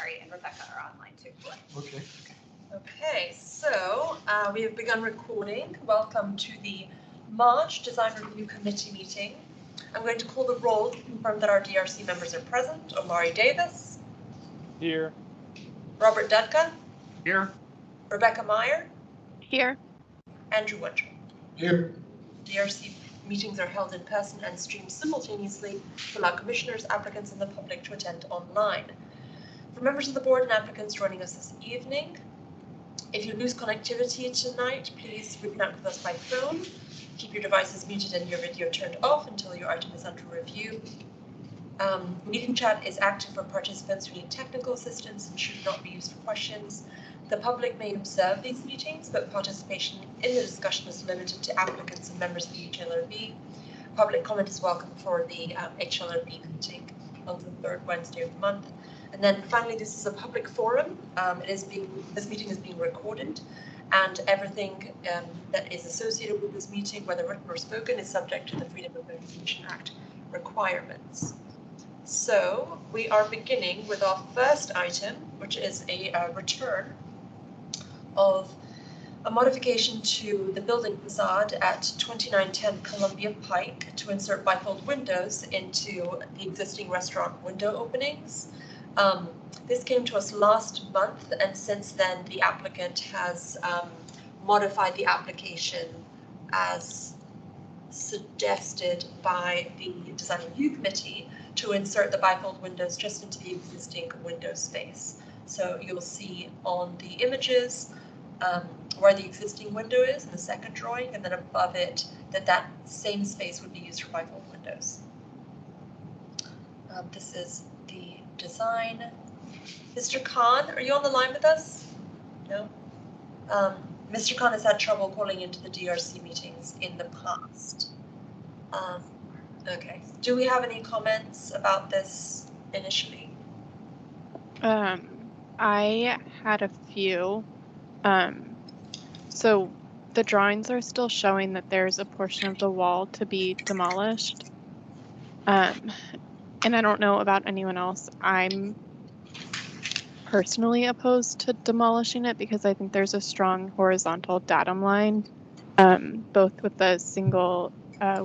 and Rebecca are online too. Okay. Okay, so we have begun recording. Welcome to the March Design Review Committee meeting. I'm going to call the roll to confirm that our DRC members are present. Omari Davis. Here. Robert Dudka. Here. Rebecca Meyer. Here. Andrew Winter. Here. DRC meetings are held in person and streamed simultaneously to allow commissioners, applicants, and the public to attend online. For members of the board and applicants joining us this evening, if you lose connectivity tonight, please reconnect with us by phone. Keep your devices muted and your video turned off until your item is under review. Meeting chat is active for participants who need technical assistance and should not be used for questions. The public may observe these meetings, but participation in the discussion is limited to applicants and members of the HLRB. Public comment is welcome for the HLRB meeting on the third Wednesday of the month. And then finally, this is a public forum. This meeting is being recorded, and everything that is associated with this meeting, whether written or spoken, is subject to the Freedom of Information Act requirements. So we are beginning with our first item, which is a return of a modification to the building facade at 2910 Columbia Pike to insert bifold windows into the existing restaurant window openings. This came to us last month, and since then the applicant has modified the application as suggested by the Design Review Committee to insert the bifold windows just into the existing window space. So you'll see on the images where the existing window is in the second drawing, and then above it that same space would be used for bifold windows. This is the design. Mr. Khan, are you on the line with us? No. Mr. Khan has had trouble calling into the DRC meetings in the past. Okay. Do we have any comments about this initially? I had a few. So the drawings are still showing that there's a portion of the wall to be demolished. And I don't know about anyone else. I'm personally opposed to demolishing it because I think there's a strong horizontal datum line, both with the single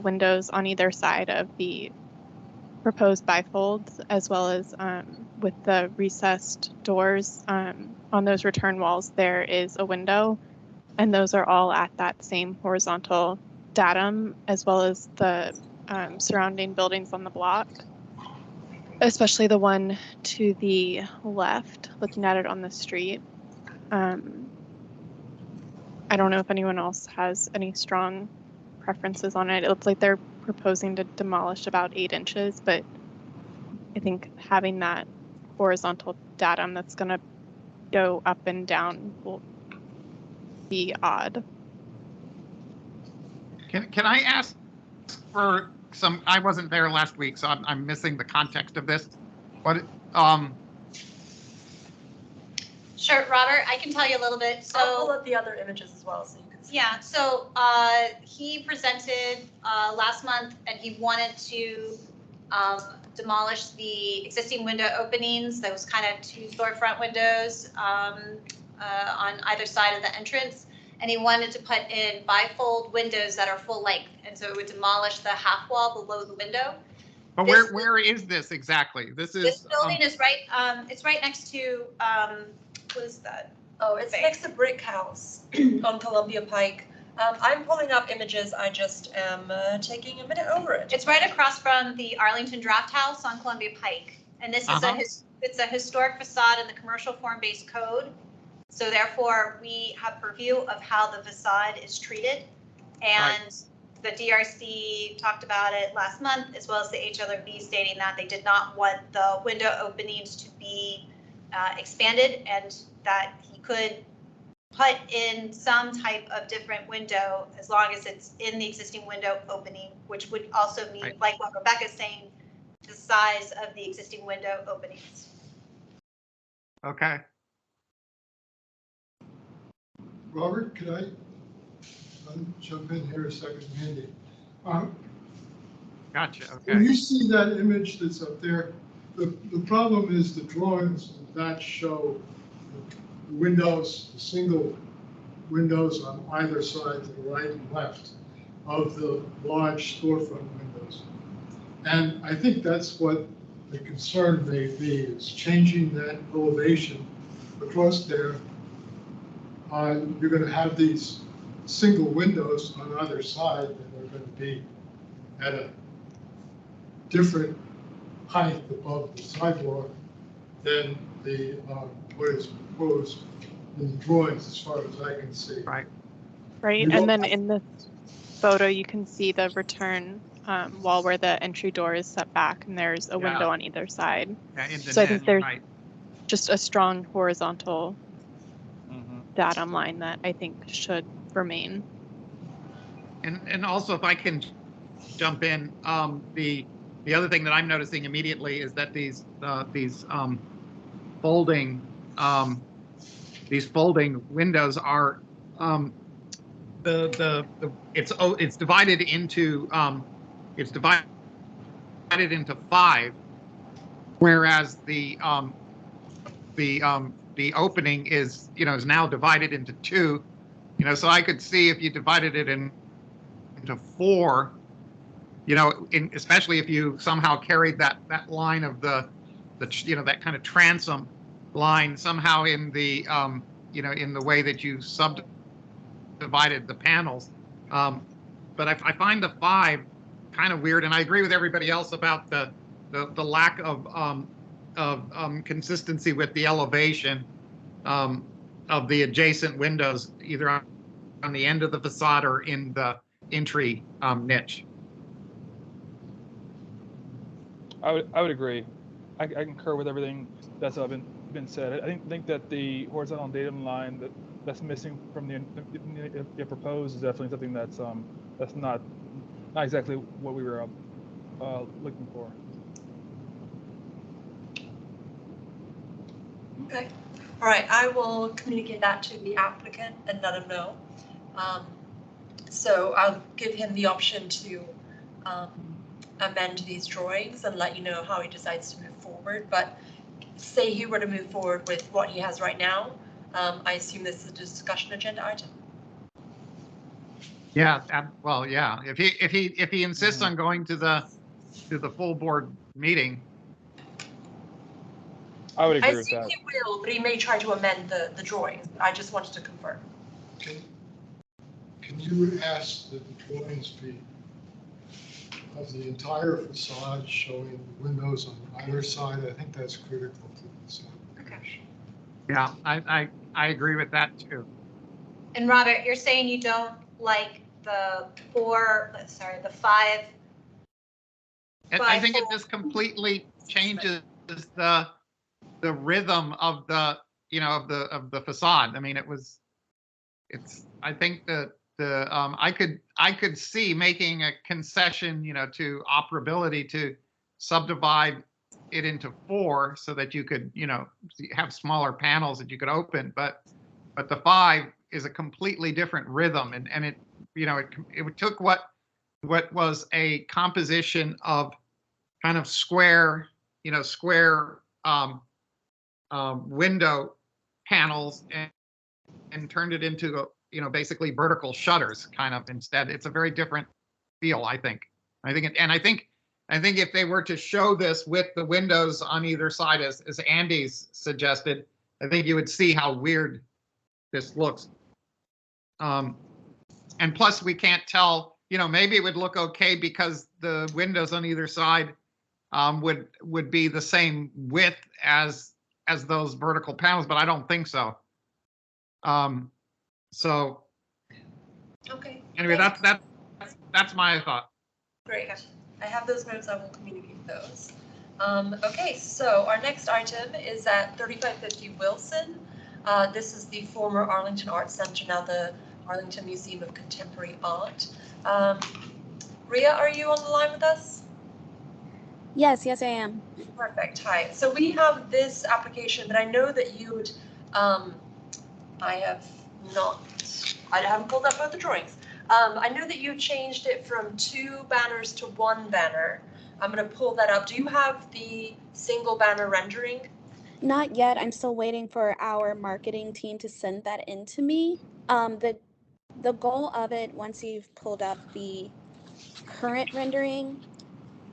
windows on either side of the proposed bifolds, as well as with the recessed doors on those return walls. There is a window, and those are all at that same horizontal datum, as well as the surrounding buildings on the block, especially the one to the left, looking at it on the street. I don't know if anyone else has any strong preferences on it. It looks like they're proposing to demolish about 8 inches, but I think having that horizontal datum that's going to go up and down will be odd. Can I ask for some? I wasn't there last week, so I'm missing the context of this. What? Sure, Robert, I can tell you a little bit. So I'll pull up the other images as well, so you can see. Yeah, so he presented last month, and he wanted to demolish the existing window openings, those kind of 2 storefront windows on either side of the entrance, and he wanted to put in bifold windows that are full length, and so it would demolish the half wall below the window. But where is this exactly? This building is right. It's right next to what is that? Oh, it's next to Brick House on Columbia Pike. I'm pulling up images. I just am taking a minute over it. It's right across from the Arlington Draft House on Columbia Pike, and this is it's a historic facade in the commercial form-based code. So therefore, we have purview of how the facade is treated, and the DRC talked about it last month, as well as the HLRB, stating that they did not want the window openings to be expanded, and that he could put in some type of different window as long as it's in the existing window opening, which would also mean, like what Rebecca's saying, the size of the existing window openings. Okay. Robert, could I jump in here a second, Mandy? Gotcha. Okay. When you see that image that's up there, the problem is the drawings do not show the windows, the single windows on either side, to the right and left of the large storefront windows. And I think that's what the concern may be, is changing that elevation across there. You're going to have these single windows on either side that are going to be at a different height above the sidewalk than the what is proposed in the drawings, as far as I can see. Right. Right, and then in this photo, you can see the return wall where the entry door is set back, and there's a window on either side. Yeah, in the So I think there's right. just a strong horizontal datum line that I think should remain. And also, if I can jump in, the other thing that I'm noticing immediately is that these folding windows are it's divided into 5, whereas the opening is is now divided into 2. So I could see if you divided it into 4, especially if you somehow carried that line of the that kind of transom line somehow in the in the way that you subdivided the panels. But I find the 5 kind of weird, and I agree with everybody else about the lack of consistency with the elevation of the adjacent windows, either on the end of the facade or in the entry niche. I would agree. I concur with everything that's been said. I think that the horizontal datum line that's missing from the proposed is definitely something that's not exactly what we were looking for. Okay. All right. I will communicate that to the applicant and let him know. So I'll give him the option to amend these drawings and let you know how he decides to move forward. But say he were to move forward with what he has right now, I assume this is a discussion agenda item. Yeah, well, yeah. If he insists on going to the full board meeting, I would agree I with assume that. he will, but he may try to amend the drawings. I just wanted to confirm. Can you ask that the drawings be of the entire facade showing windows on either side? I think that's critical to this application. yeah, I agree with that too. And Robert, you're saying you don't like the 5. And I think it just completely changes the rhythm of the of the facade. I mean, I think that I could see making a concession, to operability to subdivide it into 4 so that you could, have smaller panels that you could open. But the 5 is a completely different rhythm, and it, it took what was a composition of kind of square, window panels and turned it into basically vertical shutters kind of instead. It's a very different feel, I think. I think if they were to show this with the windows on either side, as Andy's suggested, I think you would see how weird this looks. And plus we can't tell, maybe it would look okay because the windows on either side would be the same width as those vertical panels, but I don't think so. So Okay. anyway, that's my thought. Great. I have those notes. I will communicate those. Okay, so our next item is at 3550 Wilson. This is the former Arlington Arts Center, now the Arlington Museum of Contemporary Art. Ria, are you on the line with us? Yes, I am. Perfect. Hi. So we have this application, but I know that you would, I haven't pulled up both the drawings. I know that you changed it from 2 banners to 1 banner. I'm going to pull that up. Do you have the single banner rendering? Not yet. I'm still waiting for our marketing team to send that in to me. The goal of it, once you've pulled up the current rendering,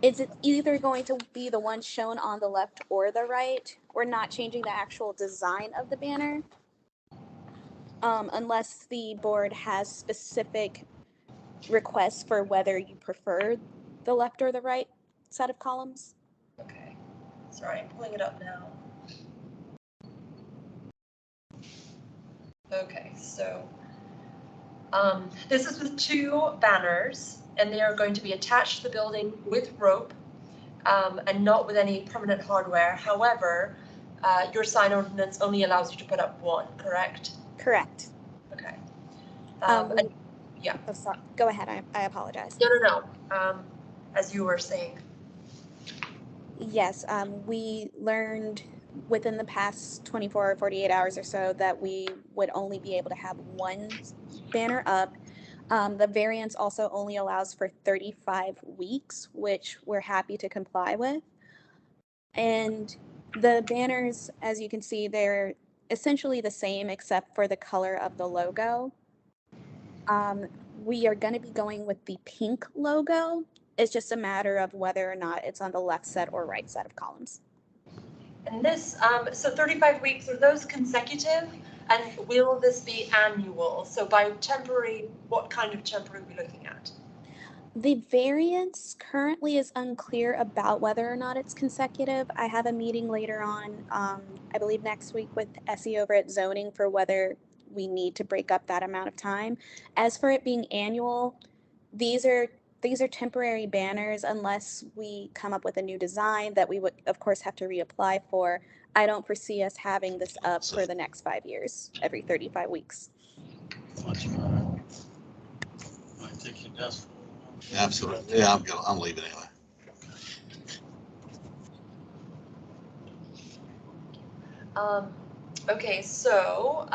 is it either going to be the one shown on the left or the right? We're not changing the actual design of the banner, unless the board has specific requests for whether you prefer the left or the right set of columns. Okay. Sorry, I'm pulling it up now. Okay, so this is with 2 banners, and they are going to be attached to the building with rope and not with any permanent hardware. However, your sign ordinance only allows you to put up 1, correct? Correct. Okay. Yeah. Oh, sorry. Go ahead. I apologize. No. As you were saying. Yes, we learned within the past 24 or 48 hours or so that we would only be able to have 1 banner up. The variance also only allows for 35 weeks, which we're happy to comply with. And the banners, as you can see, they're essentially the same except for the color of the logo. We are going to be going with the pink logo. It's just a matter of whether or not it's on the left set or right set of columns. And this, so 35 weeks, are those consecutive? And will this be annual? So by temporary, what kind of temporary are we looking at? The variance currently is unclear about whether or not it's consecutive. I have a meeting later on, I believe next week, with Essie over at zoning for whether we need to break up that amount of time. As for it being annual, these are temporary banners unless we come up with a new design that we would of course have to reapply for. I don't foresee us having this up for the next 5 years, every 35 weeks. Absolutely. Yeah, I'm leaving anyway. Okay, so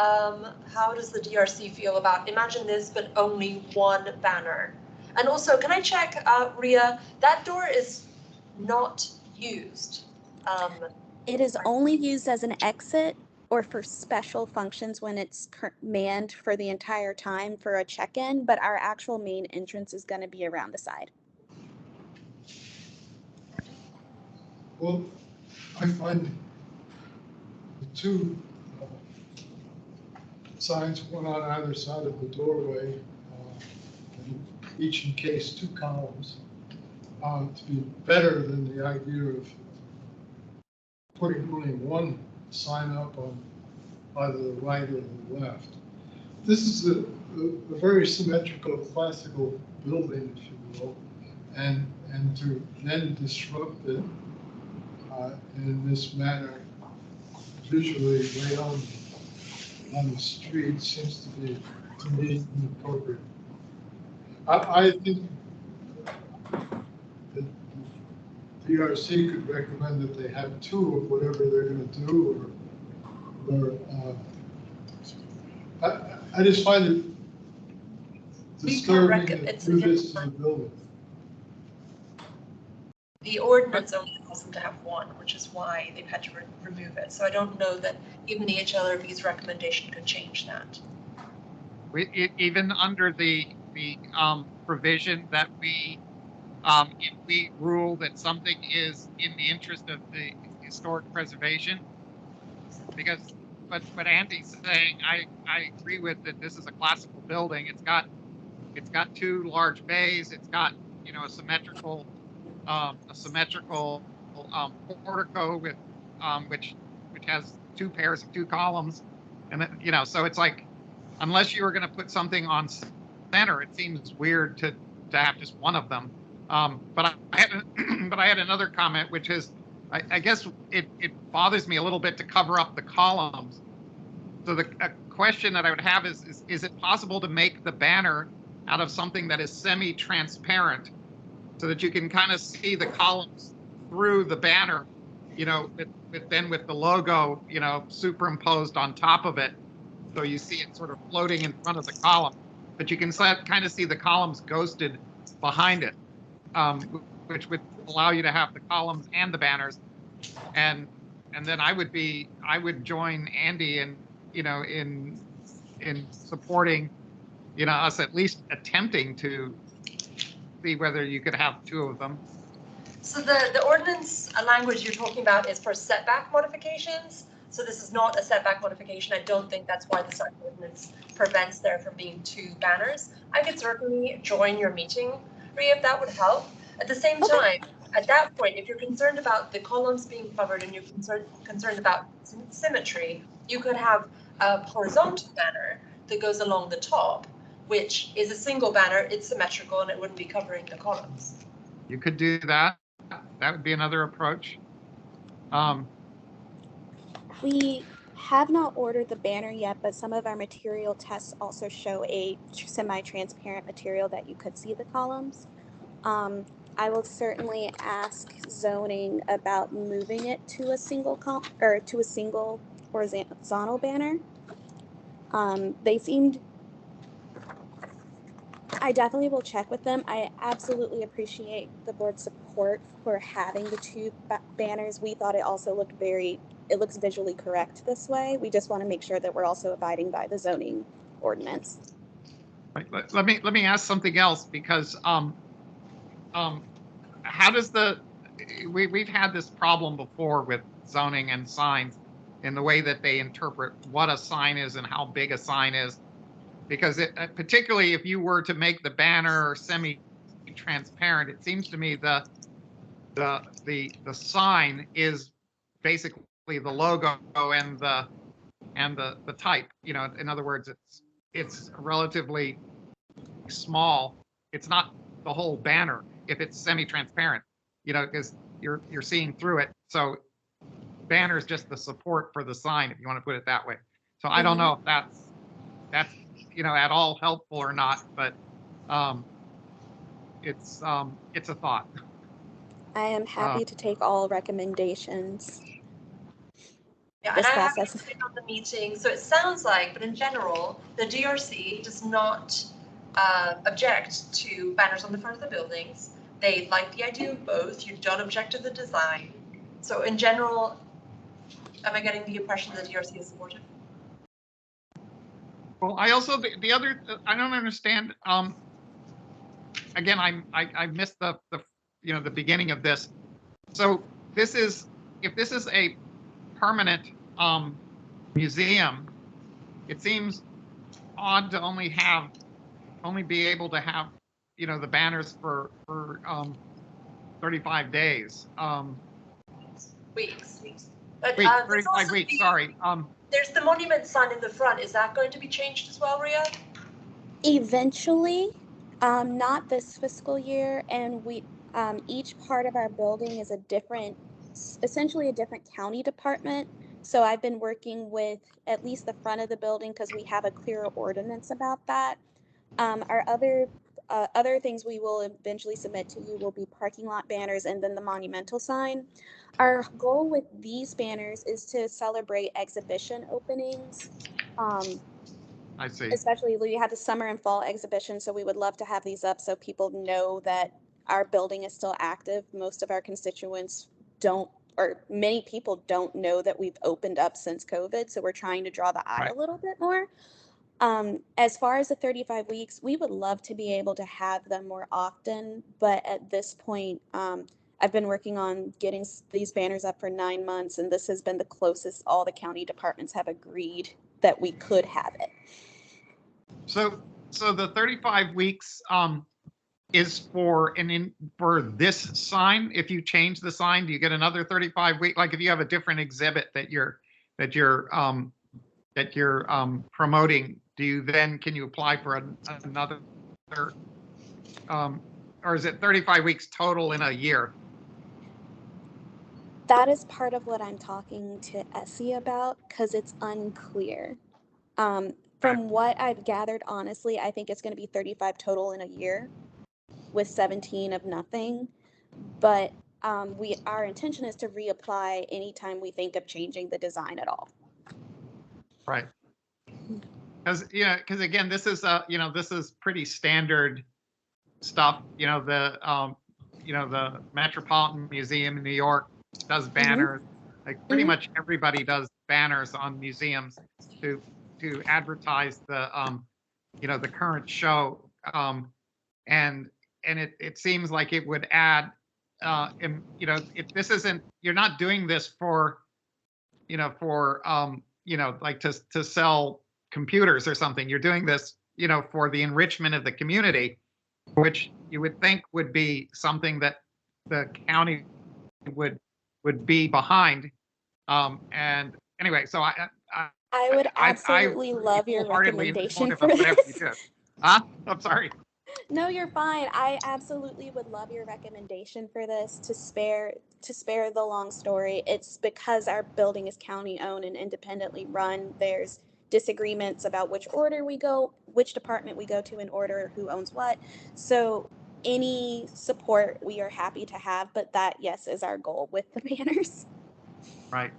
how does the DRC feel about, imagine this, but only 1 banner? And also, can I check, Ria, that door is not used. It is only used as an exit or for special functions when it's manned for the entire time for a check-in, but our actual main entrance is going to be around the side. Well, I find the 2 signs, one on either side of the doorway, each encase 2 columns, to be better than the idea of putting only 1 sign up on either the right or the left. This is a very symmetrical, classical building, if you will, and to then disrupt it in this manner, visually right on the street, seems to be, to me, inappropriate. I think that the DRC could recommend that they have 2 of whatever they're going to do, or I just find it disturbing to do this to the building. The ordinance only allows them to have 1, which is why they've had to remove it. So I don't know that even the HLRB's recommendation could change that. Even under the provision that if we rule that something is in the interest of the historic preservation, because what Andy's saying, I agree with that. This is a classical building. It's got 2 large bays. It's got a symmetrical portico with which has 2 pairs of 2 columns, and then, so it's like, unless you were going to put something on center, it seems weird to have just 1 of them. But I had another comment, which is, I guess it bothers me a little bit to cover up the columns. So the question that I would have is it possible to make the banner out of something that is semi-transparent, so that you can kind of see the columns through the banner, with the logo, superimposed on top of it, so you see it sort of floating in front of the column, but you can kind of see the columns ghosted behind it, which would allow you to have the columns and the banners, and then I would join Andy in, in supporting, us at least attempting to see whether you could have two of them. So the ordinance language you're talking about is for setback modifications. So this is not a setback modification. I don't think that's why the sign ordinance prevents there from being two banners. I could certainly join your meeting, Rhea, if that would help. At the same time, at that point, if you're concerned about the columns being covered and you're concerned about symmetry, you could have a horizontal banner that goes along the top, which is a single banner. It's symmetrical and it wouldn't be covering the columns. You could do that. That would be another approach. We have not ordered the banner yet, but some of our material tests also show a semi-transparent material that you could see the columns. I will certainly ask zoning about moving it to a single horizontal banner. They seemed. I definitely will check with them. I absolutely appreciate the board's support for having the two banners. We thought it also looked it looks visually correct this way. We just want to make sure that we're also abiding by the zoning ordinance. Right. Let me ask something else, because how does we've had this problem before with zoning and signs in the way that they interpret what a sign is and how big a sign is, because particularly if you were to make the banner semi-transparent, it seems to me the sign is basically the logo and the type. In other words, it's relatively small. It's not the whole banner if it's semi-transparent, because you're seeing through it. So banner is just the support for the sign, if you want to put it that way. So I don't know if that's at all helpful or not, but it's a thought. I am happy to take all recommendations. Yeah, and I haven't been on the meeting, so it sounds like, but in general, the DRC does not object to banners on the front of the buildings. They like the idea of both. You don't object to the design. So in general, am I getting the impression that the DRC is supportive? Well, I also the other I don't understand. Again, I missed the beginning of this. So if this is a permanent museum, it seems odd to only be able to have the banners for 35 days. Weeks. But 35 weeks. Sorry. There's the monument sign in the front. Is that going to be changed as well, Rhea? Eventually, not this fiscal year, and we each part of our building is essentially a different county department. So I've been working with at least the front of the building because we have a clearer ordinance about that. Our other things we will eventually submit to you will be parking lot banners and then the monumental sign. Our goal with these banners is to celebrate exhibition openings. I see. Especially we had the summer and fall exhibition, so we would love to have these up so people know that our building is still active. Most of our constituents many people don't know that we've opened up since COVID, so we're trying to draw the eye a little bit more. As far as the 35 weeks, we would love to be able to have them more often, but at this point, I've been working on getting these banners up for 9 months, and this has been the closest all the county departments have agreed that we could have it. So the 35 weeks is for this sign. If you change the sign, do you get another 35 weeks? Like if you have a different exhibit that you're promoting, can you apply for another, or is it 35 weeks total in a year? That is part of what I'm talking to Essie about because it's unclear. From what I've gathered, honestly, I think it's going to be 35 total in a year with 17 of nothing. But our intention is to reapply anytime we think of changing the design at all. Right. Because again, this is this is pretty standard stuff. the Metropolitan Museum in New York does banners. Like pretty much everybody does banners on museums to advertise the the current show. And it seems like it would add this isn't, you're not doing this for like to sell computers or something. You're doing this for the enrichment of the community, which you would think would be something that the county would be behind. And anyway, so I would absolutely love your wholeheartedly recommendation supportive for of whatever you this. do. Huh? I'm sorry. No, you're fine. I absolutely would love your recommendation for this. To spare the long story, it's because our building is county owned and independently run. There's disagreements about which department we go to in order, who owns what. So any support we are happy to have, but that, yes, is our goal with the banners. Right.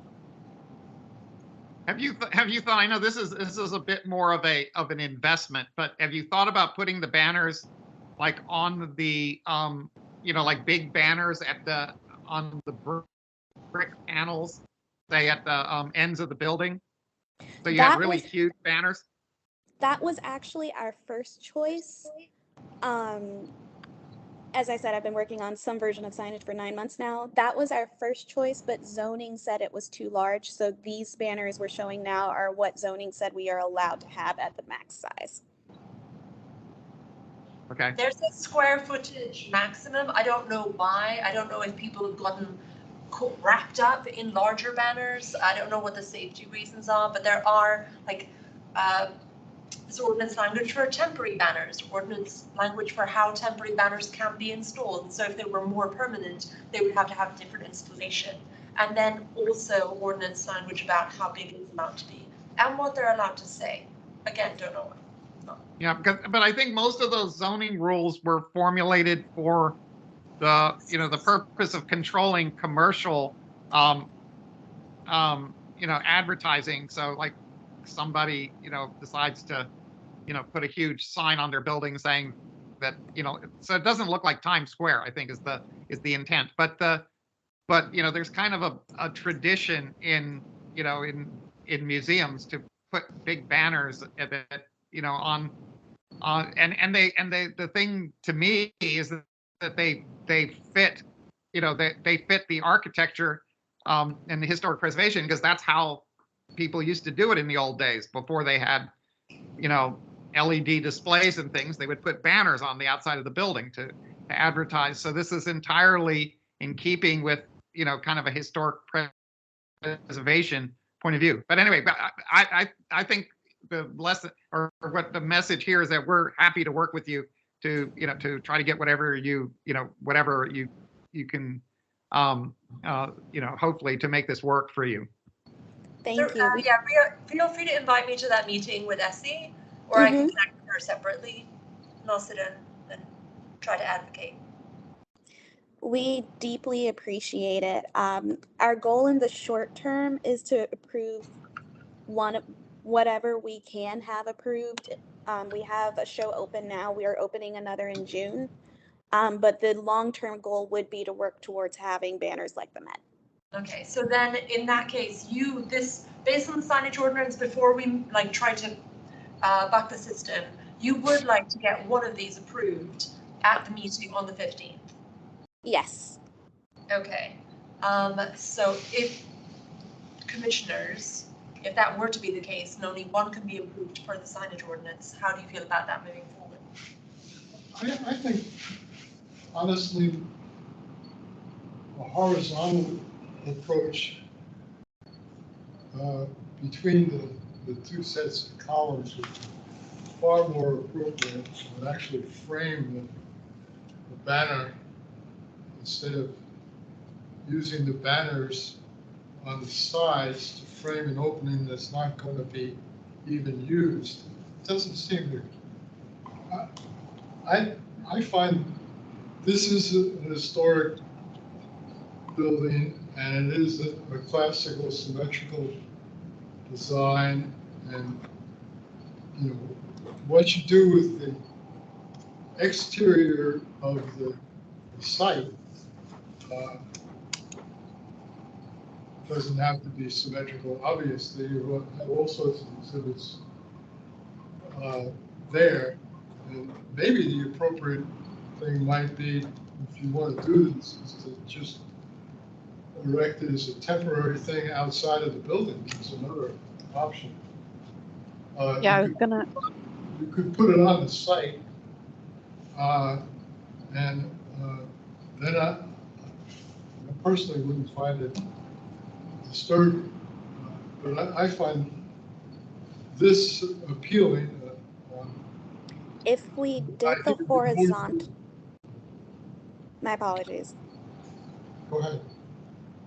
Have you thought, I know this is a bit more of an investment, but have you thought about putting the banners like on the like big banners on the brick panels, say at the ends of the building, so you have really huge banners? That was actually our first choice. As I said, I've been working on some version of signage for 9 months now. That was our first choice, but zoning said it was too large. So these banners we're showing now are what zoning said we are allowed to have at the max size. Okay. There's a square footage maximum. I don't know why. I don't know if people have gotten wrapped up in larger banners. I don't know what the safety reasons are, but there are like this ordinance language for temporary banners, ordinance language for how temporary banners can be installed. And so if they were more permanent, they would have to have different installation. And then also ordinance language about how big it's allowed to be and what they're allowed to say. Again, don't know. Yeah, but I think most of those zoning rules were formulated for the purpose of controlling commercial advertising. So like somebody decides to put a huge sign on their building saying that so it doesn't look like Times Square, I think is the intent. But there's kind of a tradition in museums to put big banners that on and the thing to me is that they fit they fit the architecture and the historic preservation, because that's how people used to do it in the old days before they had LED displays and things. They would put banners on the outside of the building to advertise. So this is entirely in keeping with kind of a historic preservation point of view. But anyway, I think the lesson or what the message here is that we're happy to work with you to try to get whatever you can hopefully to make this work for you. Thank you. Yeah, feel free to invite me to that meeting with Essie, or I can connect with her separately, and I'll sit in and try to advocate. We deeply appreciate it. Our goal in the short term is to approve whatever we can have approved. We have a show open now. We are opening another in June. But the long-term goal would be to work towards having banners like the Met. Okay, so then in that case, based on the signage ordinance, before we try to buck the system, you would like to get one of these approved at the meeting on the 15th? Yes. Okay, so if commissioners, if that were to be the case and only one can be approved per the signage ordinance, how do you feel about that moving forward? I think, honestly, a horizontal approach between the two sets of columns would be far more appropriate. Would actually frame the banner instead of using the banners on the sides to frame an opening that's not going to be even used. It doesn't seem to. I find this is a historic building, and it is a classical symmetrical design, and what you do with the exterior of the site doesn't have to be symmetrical. Obviously, you have all sorts of exhibits there, and maybe the appropriate thing might be, if you want to do this, is to just erect it as a temporary thing outside of the building. It's another option. Yeah, I was gonna. You could put it on the site, and then I personally wouldn't find it disturbing, but I find this appealing. If we did the horizontal, my apologies. Go ahead.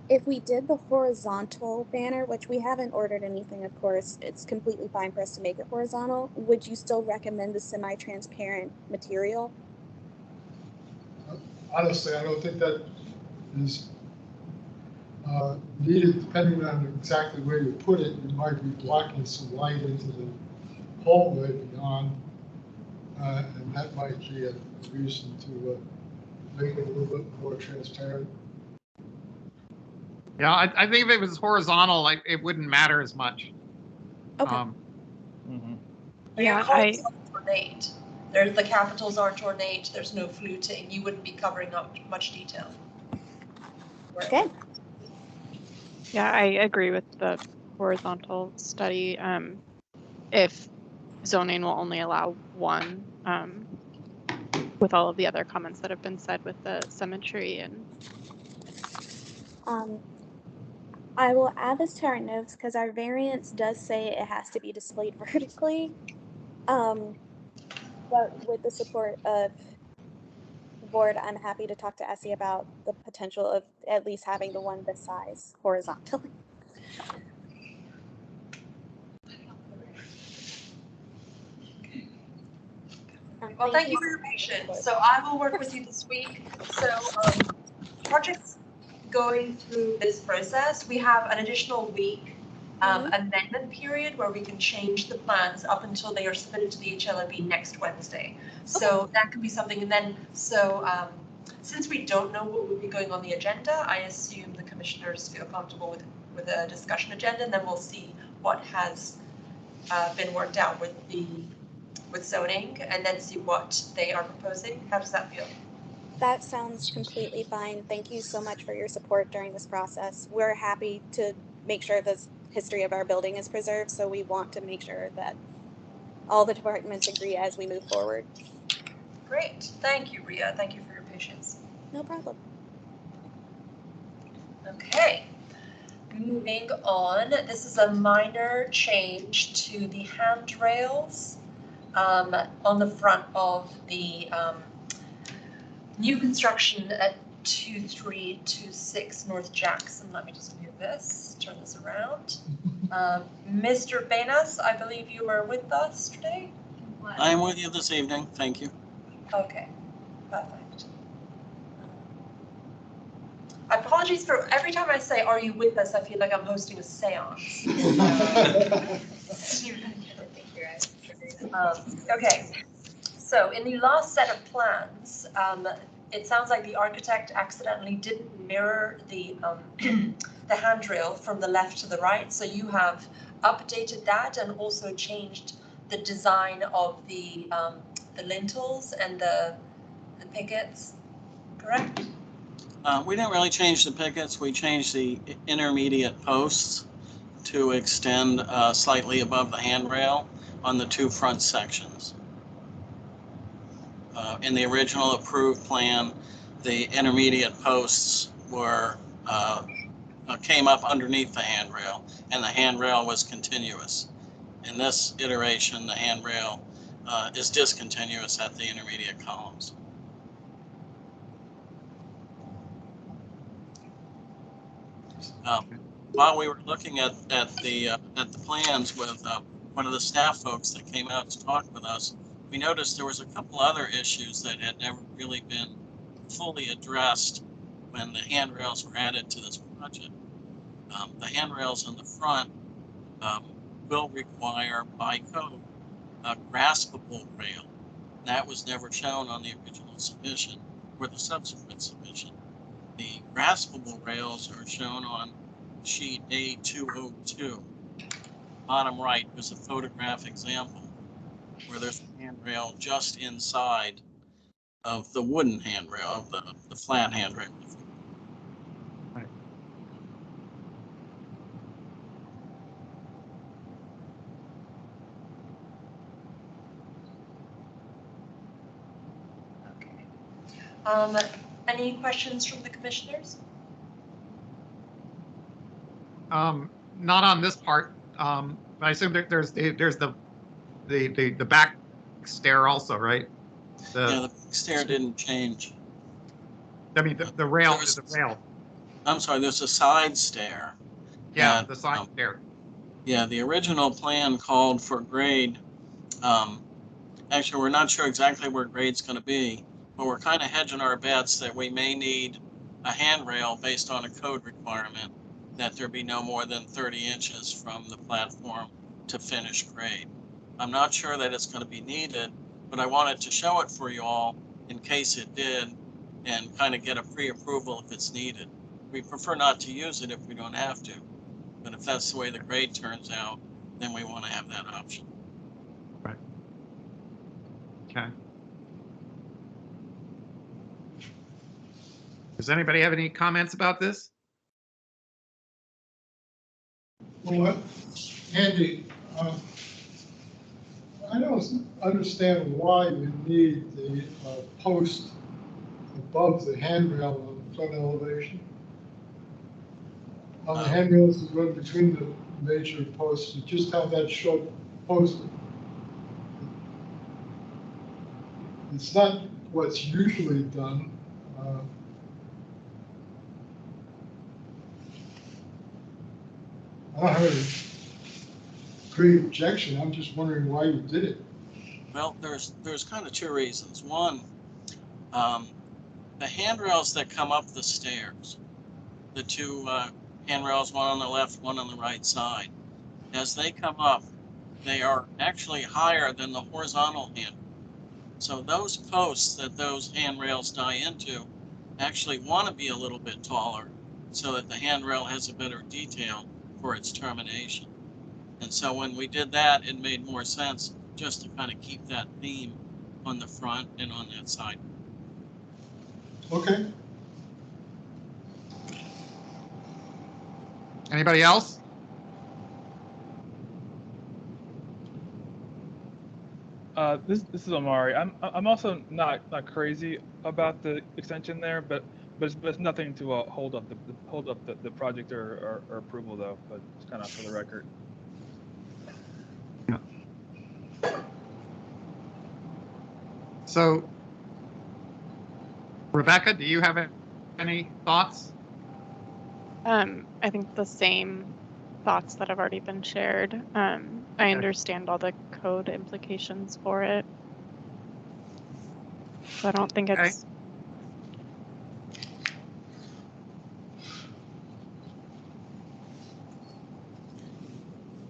If we did the horizontal banner, which we haven't ordered anything, of course, it's completely fine for us to make it horizontal. Would you still recommend the semi-transparent material? Honestly, I don't think that is needed, depending on exactly where you put it. You might be blocking some light into the hallway beyond, and that might be a reason to make it a little bit more transparent. Yeah, I think if it was horizontal, like it wouldn't matter as much. Okay. Yeah, ornate. There's the capitals aren't ornate. There's no fluting. You wouldn't be covering up much detail. Okay. Yeah, I agree with the horizontal study. If zoning will only allow one, with all of the other comments that have been said with the symmetry and. I will add this to our notes because our variance does say it has to be displayed vertically. But with the support of the board, I'm happy to talk to Essie about the potential of at least having the one this size horizontally. Well, thank you for your patience. So I will work with you this week. So projects going through this process, we have an additional week amendment period where we can change the plans up until they are submitted to the HLRB next Wednesday. So that could be something. And then, since we don't know what will be going on the agenda, I assume the commissioners feel comfortable with a discussion agenda, and then we'll see what has been worked out with zoning, and then see what they are proposing. How does that feel? That sounds completely fine. Thank you so much for your support during this process. We're happy to make sure the history of our building is preserved, so we want to make sure that all the departments agree as we move forward. Great. Thank you, Rhea. Thank you for your patience. No problem. Okay. Moving on, this is a minor change to the handrails on the front of the new construction at 2326 North Jackson. Let me just move this, turn this around. Mr. Benas, I believe you are with us today? I am with you this evening. Thank you. Okay, perfect. Apologies for every time I say, "Are you with us?" I feel like I'm hosting a seance. Okay, so in the last set of plans, it sounds like the architect accidentally didn't mirror the the handrail from the left to the right. So you have updated that and also changed the design of the lintels and the pickets, correct? We didn't really change the pickets. We changed the intermediate posts to extend slightly above the handrail on the two front sections. In the original approved plan, the intermediate posts were came up underneath the handrail, and the handrail was continuous. In this iteration, the handrail is discontinuous at the intermediate columns. While we were looking at the plans with one of the staff folks that came out to talk with us, we noticed there was a couple other issues that had never really been fully addressed when the handrails were added to this project. The handrails in the front will require, by code, a graspable rail. That was never shown on the original submission. for the subsequent submission. The graspable rails are shown on sheet A202. Bottom right is a photograph example where there's a handrail just inside of the wooden handrail, of the flat handrail. Right. Okay. Any questions from the commissioners? Not on this part. I assume there's the back stair also, right? Yeah, the stair didn't change. I mean, the rail is a rail. I'm sorry, there's a side stair. Yeah, the side stair. Yeah, the original plan called for grade. Actually, we're not sure exactly where grade's going to be, but we're kind of hedging our bets that we may need a handrail based on a code requirement that there be no more than 30 inches from the platform to finished grade. I'm not sure that it's going to be needed, but I wanted to show it for you all in case it did and kind of get a pre-approval if it's needed. We prefer not to use it if we don't have to, but if that's the way the grade turns out, then we want to have that option. Right. Okay. Does anybody have any comments about this? Well, Andy, I don't understand why you need the post above the handrail on the front elevation. On the handrails that run between the major posts, you just have that short post. It's not what's usually done. I don't have any great objection. I'm just wondering why you did it. Well, there's kind of two reasons. One, the handrails that come up the stairs, the two handrails, one on the left, one on the right side, as they come up, they are actually higher than the horizontal handrail. So those posts that those handrails tie into actually want to be a little bit taller so that the handrail has a better detail for its termination. And so when we did that, it made more sense just to kind of keep that theme on the front and on that side. Okay. Anybody else? This is Omari. I'm also not crazy about the extension there, but it's nothing to hold up the project or approval though. But it's kind of for the record. So, Rebecca, do you have any thoughts? I think the same thoughts that have already been shared. I understand all the code implications for it. So I don't think it's...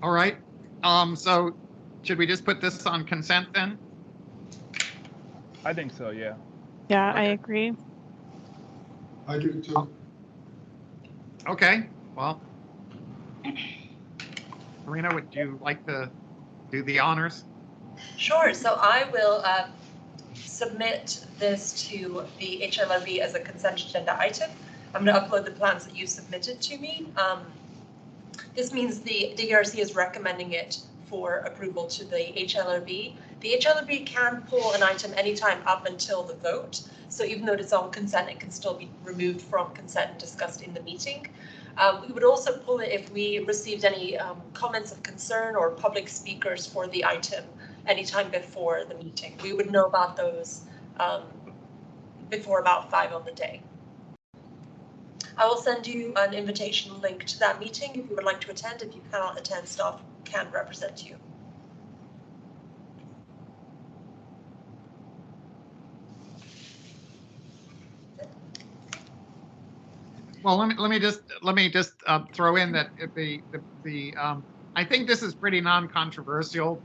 All right. So should we just put this on consent then? I think so, yeah. Yeah, Okay. I agree. I do too. Okay, well, Marina, would you like to do the honors? Sure. So I will submit this to the HLRB as a consent agenda item. I'm going to upload the plans that you submitted to me. This means the DRC is recommending it for approval to the HLRB. The HLRB can pull an item anytime up until the vote. So even though it's on consent, it can still be removed from consent and discussed in the meeting. We would also pull it if we received any comments of concern or public speakers for the item anytime before the meeting. We would know about those before about 5 on the day. I will send you an invitation link to that meeting if you would like to attend. If you cannot attend, staff can represent you. Well, let me just throw in that I think this is pretty non-controversial.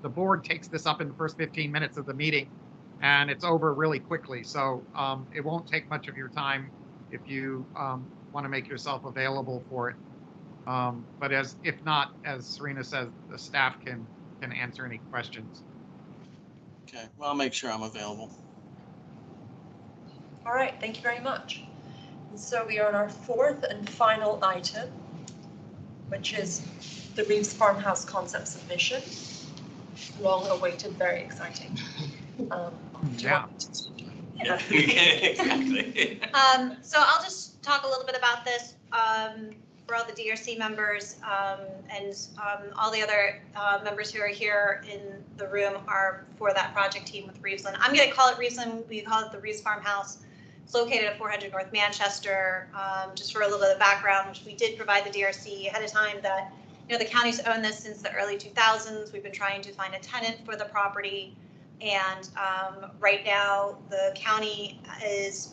the board takes this up in the first 15 minutes of the meeting, and it's over really quickly. So it won't take much of your time if you want to make yourself available for it. But if not, as Serena says, the staff can answer any questions. Okay, well, I'll make sure I'm available. All right, thank you very much. And so we are on our fourth and final item, which is the Reeves Farmhouse concept submission. Long awaited, very exciting. Yeah. Yeah. Exactly. So I'll just talk a little bit about this for all the DRC members and all the other members who are here in the room are for that project team with Reevesland. I'm going to call it Reevesland. We call it the Reeves Farmhouse. It's located at 400 North Manchester. Just for a little bit of background, which we did provide the DRC ahead of time, that the county's owned this since the early 2000s. We've been trying to find a tenant for the property. And right now, the county is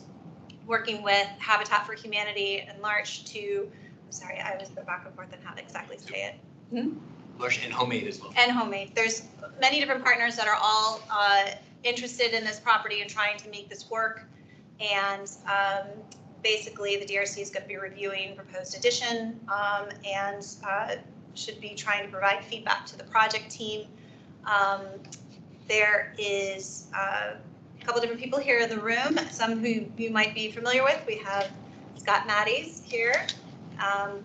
working with Habitat for Humanity and Larch to, I'm sorry, I was go back and forth on how to exactly say it. Larch and Homemade as well. And Homemade. There's many different partners that are all interested in this property and trying to make this work. And basically, the DRC is going to be reviewing proposed addition and should be trying to provide feedback to the project team. There is a couple different people here in the room, some who you might be familiar with. We have Scott Matties here.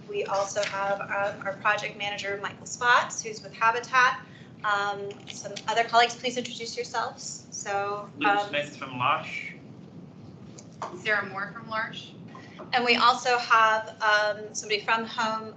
We also have our project manager, Michael Spots, who's with Habitat. Some other colleagues, please introduce yourselves. So, Luke Smith from Larch. Sarah Moore from Larch. And we also have somebody from Home.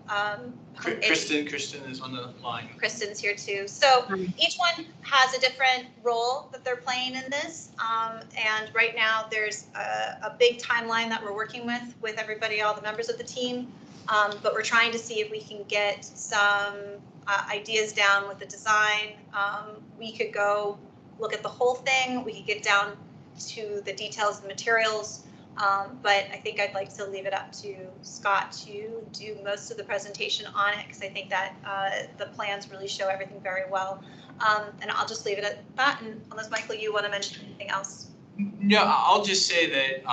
Kristen is on the line. Kristen's here too. So each one has a different role that they're playing in this. And right now there's a big timeline that we're working with everybody, all the members of the team. But we're trying to see if we can get some ideas down with the design. We could go look at the whole thing. We could get down to the details and materials. But I think I'd like to leave it up to Scott to do most of the presentation on it, because I think that the plans really show everything very well. And I'll just leave it at that, and unless, Michael, you want to mention anything else. No, I'll just say that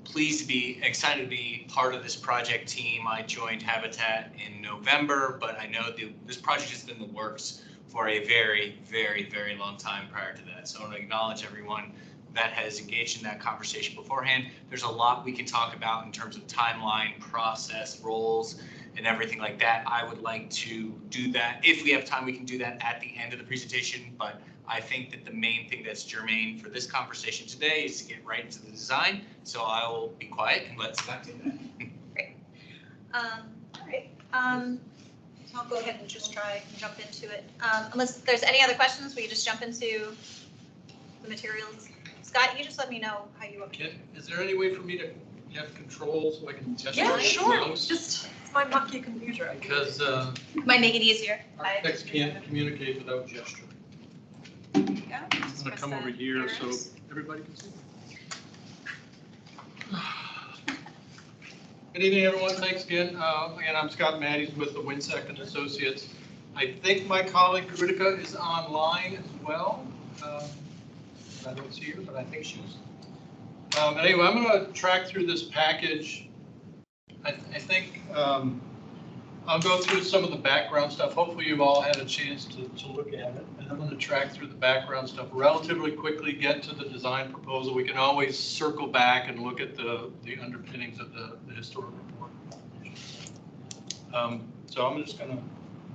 pleased to be excited to be part of this project team. I joined Habitat in November, but I know this project has been in the works for a very, very, very long time prior to that. So I want to acknowledge everyone that has engaged in that conversation beforehand. There's a lot we can talk about in terms of timeline, process, roles, and everything like that. I would like to do that. If we have time, we can do that at the end of the presentation, but I think that the main thing that's germane for this conversation today is to get right into the design. So I will be quiet and let Scott do that. Great. All right. So I'll go ahead and just try and jump into it. Unless there's any other questions, we just jump into the materials. Scott, you just let me know how you want to. Is there any way for me to have control so I can test? Yeah, sure. Just, it's my mucky computer. Because might make it easier. architects can't communicate without gesture. Yeah, I'm going to come over here so everybody can see. Good evening, everyone. Thanks again. Again, I'm Scott Matties with the Winsec and Associates. I think my colleague Kritika is online as well. I don't see her, but I think she is. Anyway, I'm going to track through this package. I think I'll go through some of the background stuff. Hopefully you've all had a chance to look at it. And I'm going to track through the background stuff relatively quickly, get to the design proposal. We can always circle back and look at the underpinnings of the historic report. So I'm just going to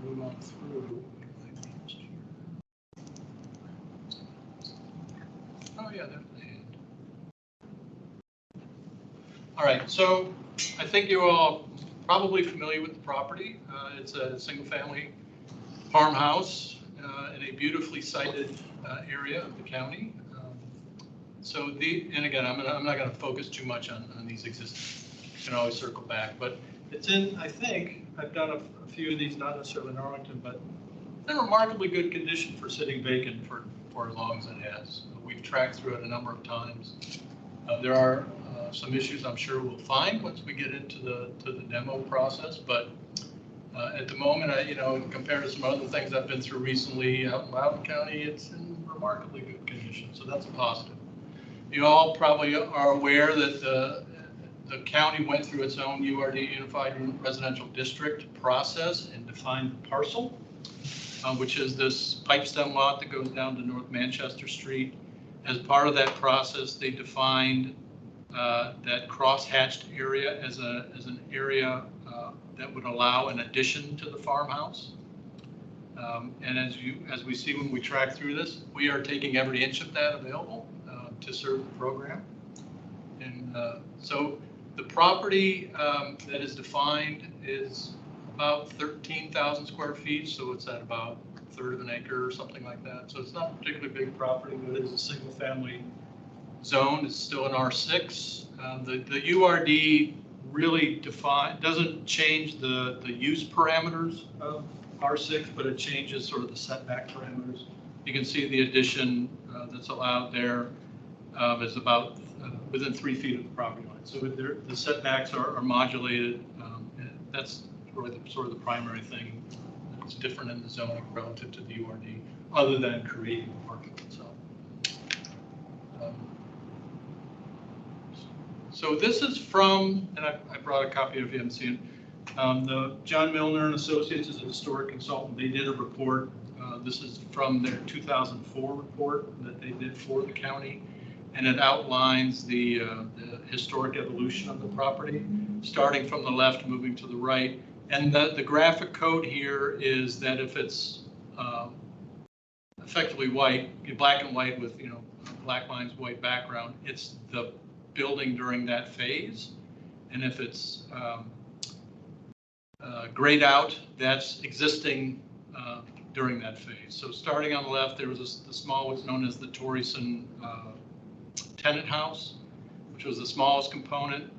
move on through. Oh yeah, there's the hand. All right, so I think you're all probably familiar with the property. It's a single-family farmhouse in a beautifully sited area of the county. And again, I'm not going to focus too much on these existing. You can always circle back, but it's in. I think I've done a few of these, not necessarily in Arlington, but in remarkably good condition for sitting vacant for as long as it has. We've tracked through it a number of times. There are some issues I'm sure we'll find once we get into the demo process, but At the moment, compared to some other things I've been through recently out in Loudoun County, it's in remarkably good condition, so that's a positive. You all probably are aware that the county went through its own URD, Unified Residential District process, and defined the parcel, which is this pipe stem lot that goes down to North Manchester Street. As part of that process, they defined that cross-hatched area as an area that would allow an addition to the farmhouse. And as we see when we track through this, we are taking every inch of that available to serve the program. And so the property that is defined is about 13,000 square feet. So it's at about a third of an acre or something like that. So it's not a particularly big property, but it is a single family zone. It's still an R6. The URD really doesn't change the use parameters of R6, but it changes sort of the setback parameters. You can see the addition that's allowed there is about within 3 feet of the property line. So the setbacks are modulated. And that's really sort of the primary thing that's different in the zoning relative to the URD, other than creating the parking itself. So this is from, and I brought a copy if you haven't seen it. The John Milner and Associates is a historic consultant. They did a report. This is from their 2004 report that they did for the county, and it outlines the historic evolution of the property, starting from the left, moving to the right. And the graphic code here is that if it's effectively white, black and white with black lines, white background, it's the building during that phase. And if it's grayed out, that's existing during that phase. So starting on the left, there was the small, what's known as the Torreyson tenant house, which was the smallest component.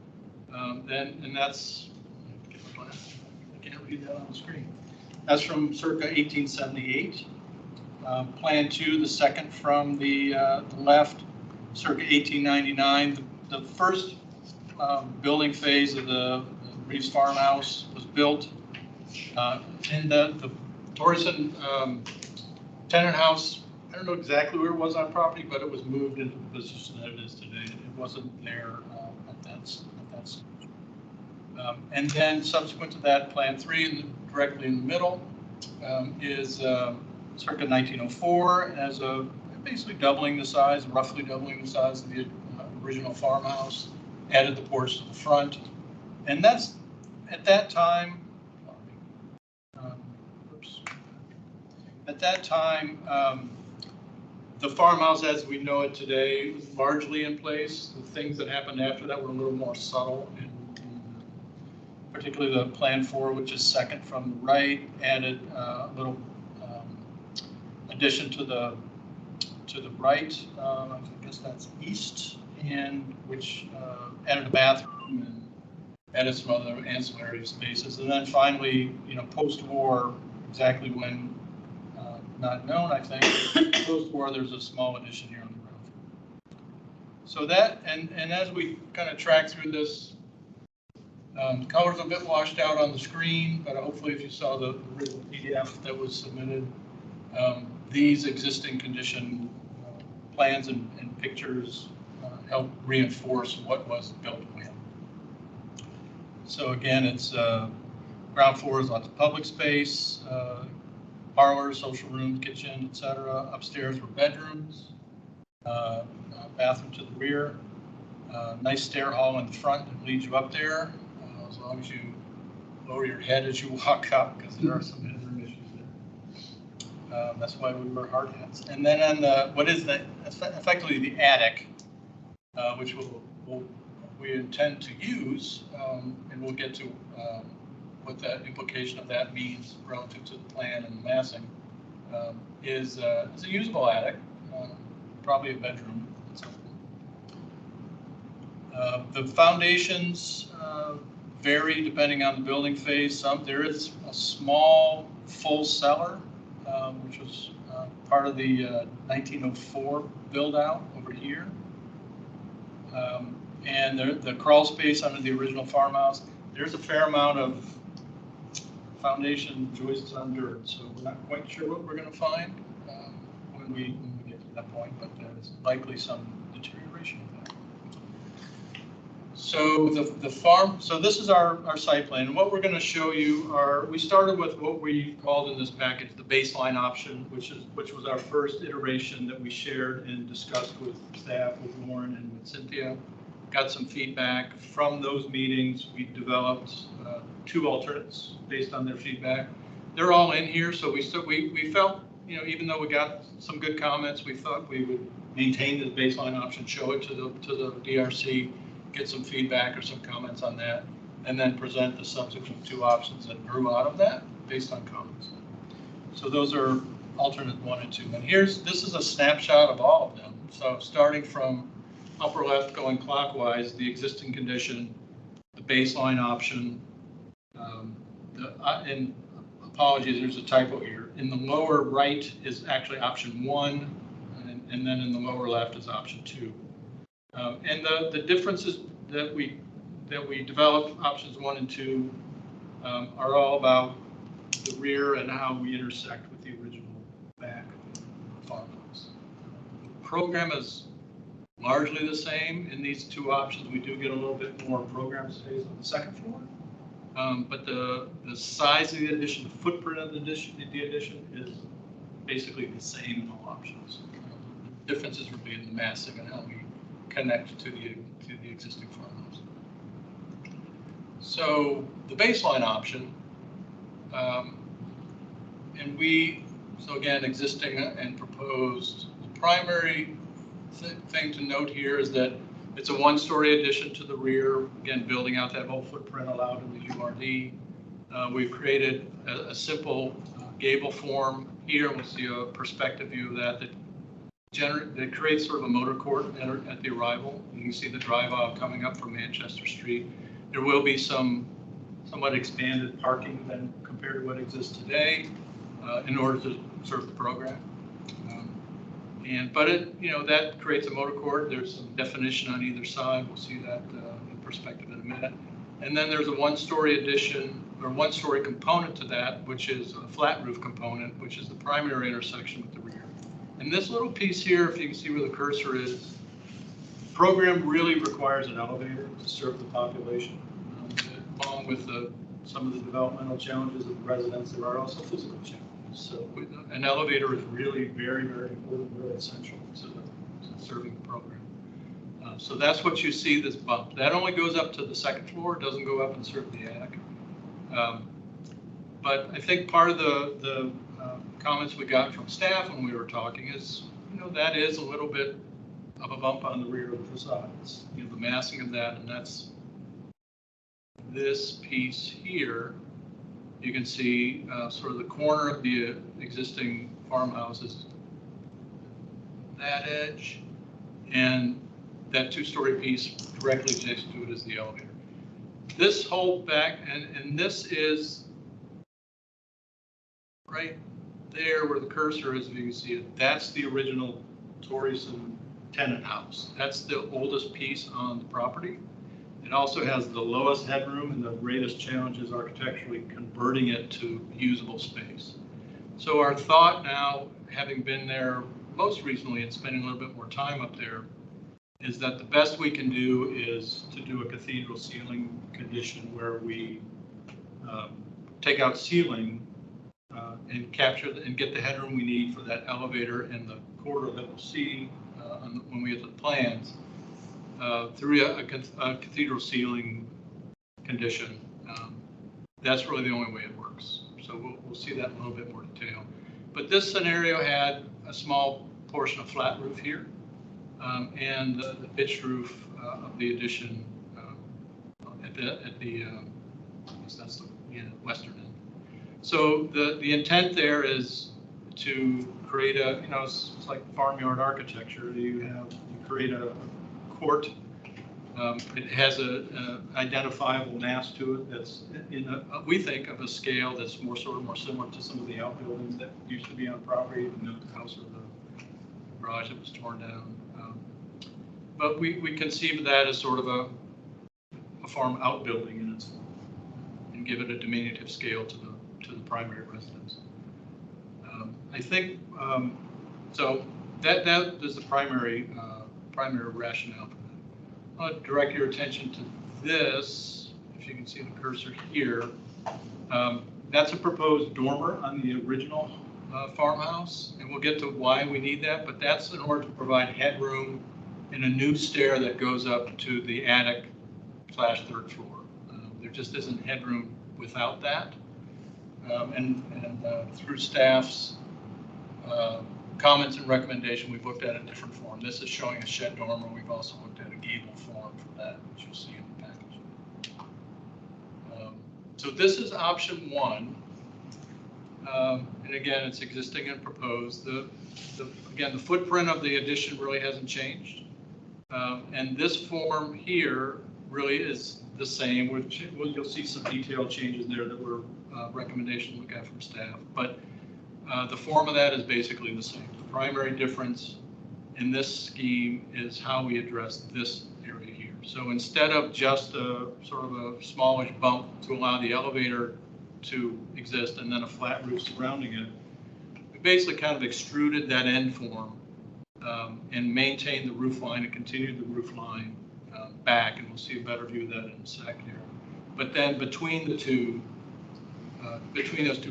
And that's, I can't read that on the screen. That's from circa 1878. Plan 2, the second from the left, circa 1899. The first building phase of the Reeves farmhouse was built. And the Torreyson tenant house, I don't know exactly where it was on property, but it was moved into the position that it is today. It wasn't there at that stage. And then subsequent to that, Plan 3, directly in the middle, is circa 1904, as basically doubling the size, roughly doubling the size of the original farmhouse, added the porch to the front. And that's, at that time, the farmhouse as we know it today was largely in place. The things that happened after that were a little more subtle, and particularly the Plan 4, which is second from the right, added a little addition to the right. I guess that's east, and which added a bathroom and added some other ancillary spaces. And then finally, post-war, exactly when, not known, I think, post-war, there's a small addition here on the ground floor. So that, and as we kind of track through this, color's a bit washed out on the screen, but hopefully if you saw the original PDF that was submitted, these existing condition plans and pictures help reinforce what was built when. So again, it's ground floor is lots of public space, parlors, social rooms, kitchen, etc. Upstairs were bedrooms, bathroom to the rear, nice stair hall in the front that leads you up there, as long as you lower your head as you walk up, because there are some headroom issues there. That's why we wear hard hats. And then on the, what is that? Effectively the attic, which we intend to use, and we'll get to what that implication of that means relative to the plan and the massing, is a usable attic, probably a bedroom. The foundations vary depending on the building phase. There is a small full cellar, which was part of the 1904 build out over here. And the crawl space under the original farmhouse, there's a fair amount of foundation joists on dirt, so we're not quite sure what we're going to find when we get to that point, but there's likely some deterioration of that. So the farm, so this is our site plan, and what we're going to show you are, we started with what we called in this package the baseline option, which was our first iteration that we shared and discussed with staff, with Lauren and with Cynthia. Got some feedback from those meetings. We developed 2 alternates based on their feedback. They're all in here, so we felt, you know, even though we got some good comments, we thought we would maintain the baseline option, show it to the DRC, get some feedback or some comments on that, and then present the subsequent 2 options that grew out of that based on comments. So those are alternate 1 and 2. And this is a snapshot of all of them. So starting from upper left going clockwise, the existing condition, the baseline option, and apologies, there's a typo here. In the lower right is actually option 1, and then in the lower left is option 2. And the differences that we developed, options 1 and 2, are all about the rear and how we intersect with the original back farmhouse. The program is largely the same in these 2 options. We do get a little bit more program space on the second floor, but the size of the addition, the footprint of the addition is basically the same in all options. The differences would be in the massing and how we connect to the existing farmhouse. So the baseline option, so again, existing and proposed. The primary thing to note here is that it's a 1-story addition to the rear, again, building out that whole footprint allowed in the URD. We've created a simple gable form here. We'll see a perspective view of that that creates sort of a motor court at the arrival. You can see the drive aisle coming up from Manchester Street. There will be somewhat expanded parking than compared to what exists today in order to serve the program. But that creates a motor court. There's some definition on either side. We'll see that in perspective in a minute. And then there's a 1-story addition or 1-story component to that, which is a flat roof component, which is the primary intersection with the rear. And this little piece here, if you can see where the cursor is, the program really requires an elevator to serve the population. Along with some of the developmental challenges of the residents, there are also physical challenges. So an elevator is really very, very important, really essential to serving the program. So that's what you see, this bump. That only goes up to the second floor. It doesn't go up and serve the attic. But I think part of the comments we got from staff when we were talking is, that is a little bit of a bump on the rear of the facade. It's, the massing of that, and that's this piece here. You can see sort of the corner of the existing farmhouse is that edge, and that 2-story piece directly adjacent to it is the elevator. This whole back, and this is right there where the cursor is, if you can see it, that's the original Torreyson tenant house. That's the oldest piece on the property. It also has the lowest headroom, and the greatest challenge is architecturally converting it to usable space. So our thought now, having been there most recently and spending a little bit more time up there, is that the best we can do is to do a cathedral ceiling condition where we take out ceiling and capture and get the headroom we need for that elevator and the corridor that we'll see when we get to the plans through a cathedral ceiling condition. That's really the only way it works. So we'll see that in a little bit more detail. But this scenario had a small portion of flat roof here. And the pitched roof of the addition at the that's the western end. So the intent there is to create a, it's like farmyard architecture. You create a court. It has an identifiable mass to it that's we think of a scale that's more similar to some of the outbuildings that used to be on property, the house or the garage that was torn down. But we conceive of that as sort of a farm outbuilding in its form, and give it a diminutive scale to to the primary residence. I think so. That is the primary rationale for that. I want to direct your attention to this. If you can see the cursor here, that's a proposed dormer on the original farmhouse, and we'll get to why we need that. But that's in order to provide headroom in a new stair that goes up to the attic / 3rd floor. There just isn't headroom without that. And through staff's comments and recommendation, we've looked at a different form. This is showing a shed dormer. We've also looked at a gable form for that, which you'll see in the package. So this is option 1. And again, it's existing and proposed. Again, the footprint of the addition really hasn't changed. And this form here really is the same, which you'll see some detailed changes there that were recommendations we got from staff. But the form of that is basically the same. The primary difference in this scheme is how we address this area here. So instead of just a sort of a smallish bump to allow the elevator to exist and then a flat roof surrounding it, we basically kind of extruded that end form and maintained the roof line and continued the roof line back, and we'll see a better view of that in a sec here. But then between those two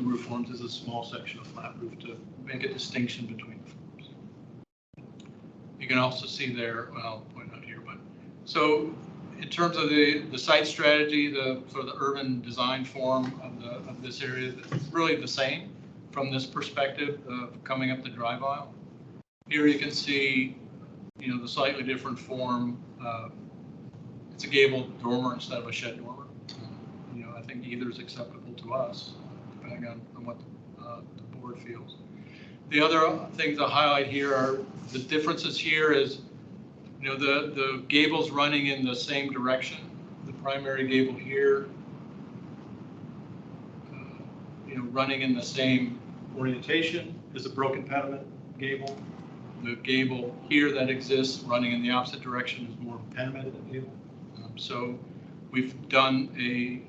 roof forms is a small section of flat roof to make a distinction between the forms. You can also see there, well, I'll point out here, but so in terms of the site strategy, the sort of the urban design form of this area, it's really the same from this perspective of coming up the drive aisle. Here you can see, the slightly different form. It's a gable dormer instead of a shed dormer. I think either is acceptable to us, depending on what the board feels. The other things I'll highlight here are the differences here is, the gable's running in the same direction. The primary gable here, running in the same orientation is a broken pediment gable. The gable here that exists running in the opposite direction is more pedimented gable. So we've done a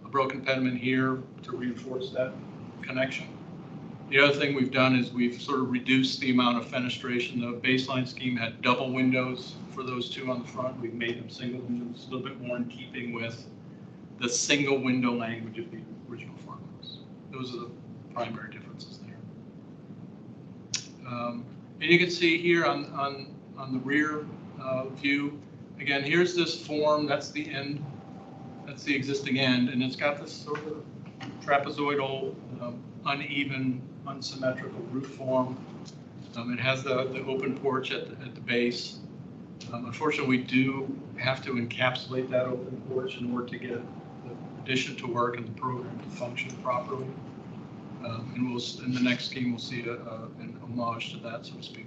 broken pediment here to reinforce that connection. The other thing we've done is we've sort of reduced the amount of fenestration. The baseline scheme had double windows for those two on the front. We've made them single windows, a little bit more in keeping with the single window language of the original farmhouse. Those are the primary differences there. And you can see here on the rear view, again, here's this form. That's the end. That's the existing end, and it's got this sort of trapezoidal, uneven, unsymmetrical roof form. It has the open porch at the base. Unfortunately, we do have to encapsulate that open porch in order to get the addition to work and the program to function properly. And in the next scheme, we'll see an homage to that, so to speak.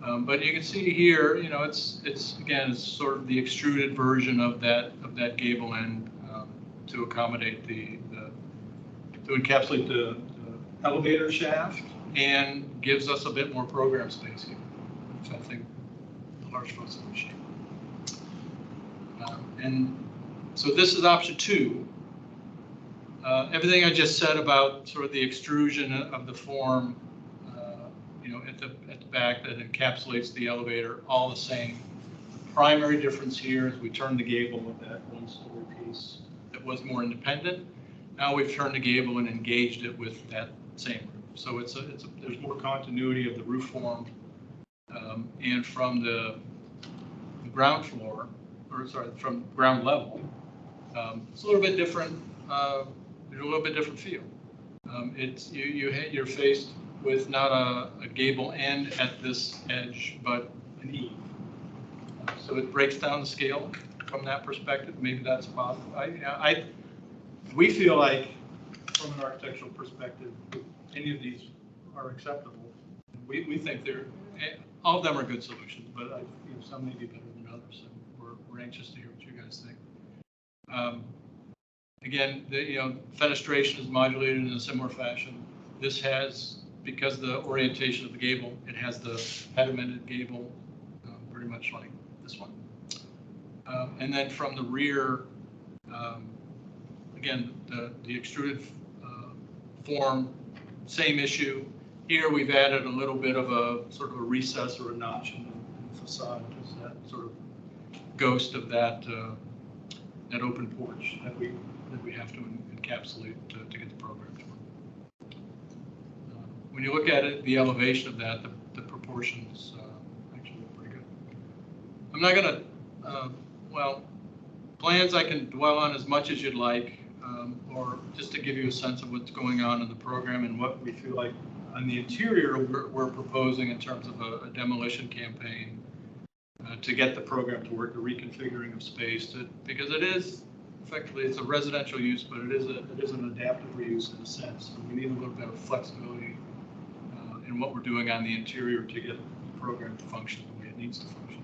But you can see here, it's sort of the extruded version of that gable end to accommodate to encapsulate the elevator shaft and gives us a bit more program space here, which I think the large folks appreciate. And so this is option 2. Everything I just said about sort of the extrusion of the form, at the back that encapsulates the elevator, all the same. The primary difference here is we turned the gable with that one-story piece that was more independent. Now we've turned the gable and engaged it with that same roof. So there's more continuity of the roof form, and from the ground floor, from ground level, it's a little bit different. There's a little bit different feel. You're faced with not a gable end at this edge, but an eave. So it breaks down the scale from that perspective. Maybe that's possible. We feel like, from an architectural perspective, any of these are acceptable. We think all of them are good solutions, but some may be better than others. And we're anxious to hear what you guys think. Again, fenestration is modulated in a similar fashion. This has, because the orientation of the gable, it has the pedimented gable, very much like this one. And then from the rear, again, the extruded form, same issue. Here we've added a little bit of a sort of a recess or a notch in the facade, just that sort of ghost of that that open porch that we have to encapsulate to get the program to work. When you look at it, the elevation of that, the proportions actually look pretty good. I'm not going to, well, plans I can dwell on as much as you'd like, or just to give you a sense of what's going on in the program and what we feel like on the interior we're proposing in terms of a demolition campaign to get the program to work, the reconfiguring of space, because it is effectively, it's a residential use, but it is an adaptive reuse in a sense. So we need a little bit of flexibility in what we're doing on the interior to get the program to function the way it needs to function.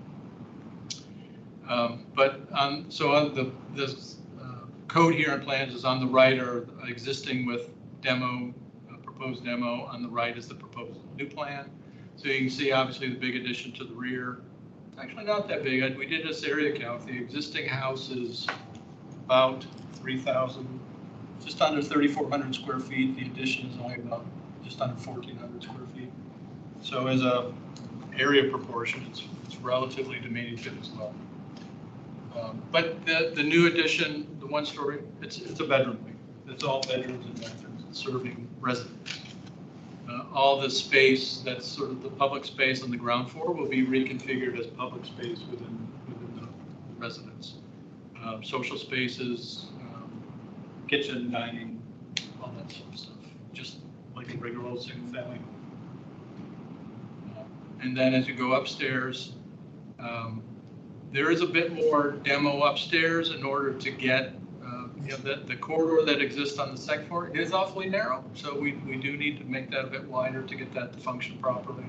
So on this code here in plans is on the right are existing with demo, proposed demo. On the right is the proposed new plan. So you can see obviously the big addition to the rear. Actually not that big. We did this area count. The existing house is about 3,000, just under 3,400 square feet. The addition is only about just under 1,400 square feet. So as a area proportion, it's relatively diminutive as well. But the new addition, the one story, it's a bedroom wing. It's all bedrooms and bathrooms and serving residents. All the space that's sort of the public space on the ground floor will be reconfigured as public space within the residence. Social spaces, kitchen, dining, all that sort of stuff, just like a regular old single family. And then as you go upstairs, there is a bit more demo upstairs in order to get the corridor that exists on the second floor is awfully narrow. So we do need to make that a bit wider to get that to function properly.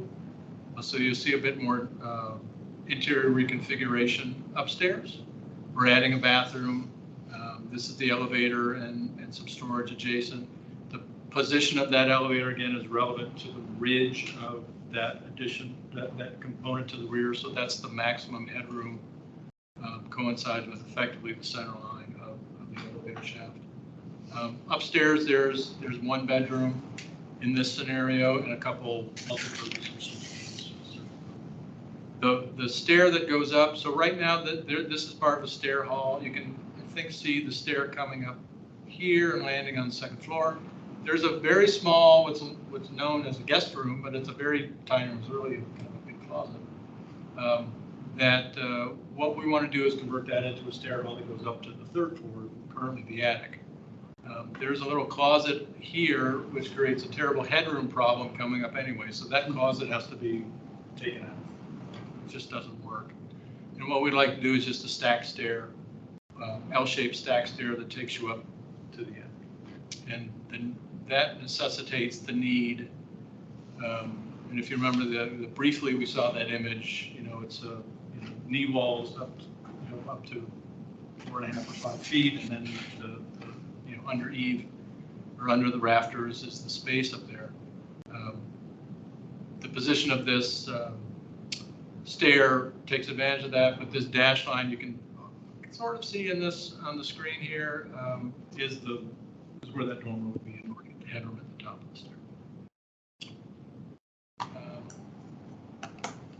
So you'll see a bit more interior reconfiguration upstairs. We're adding a bathroom. This is the elevator and some storage adjacent. The position of that elevator, again, is relevant to the ridge of that addition, that component to the rear. So that's the maximum headroom, coincides with effectively the center line of the elevator shaft. Upstairs, there's one bedroom in this scenario and a couple multi-purpose rooms. The stair that goes up, so right now this is part of a stair hall. You can, I think, see the stair coming up here and landing on the second floor. There's a very small, what's known as a guest room, but it's a very tiny room. It's really kind of a big closet. What we want to do is convert that into a stair hall that goes up to the third floor, currently the attic. There's a little closet here, which creates a terrible headroom problem coming up anyway. So that closet has to be taken out. It just doesn't work. And what we'd like to do is just a stacked stair, L-shaped stacked stair that takes you up to the attic. And then that necessitates the need. And if you remember briefly we saw that image, it's knee walls up to 4.5 or 5 feet, and then the under eave or under the rafters is the space up there. The position of this stair takes advantage of that, but this dash line you can sort of see in this on the screen here is where that dormer would be in order to get the headroom at the top of the stair.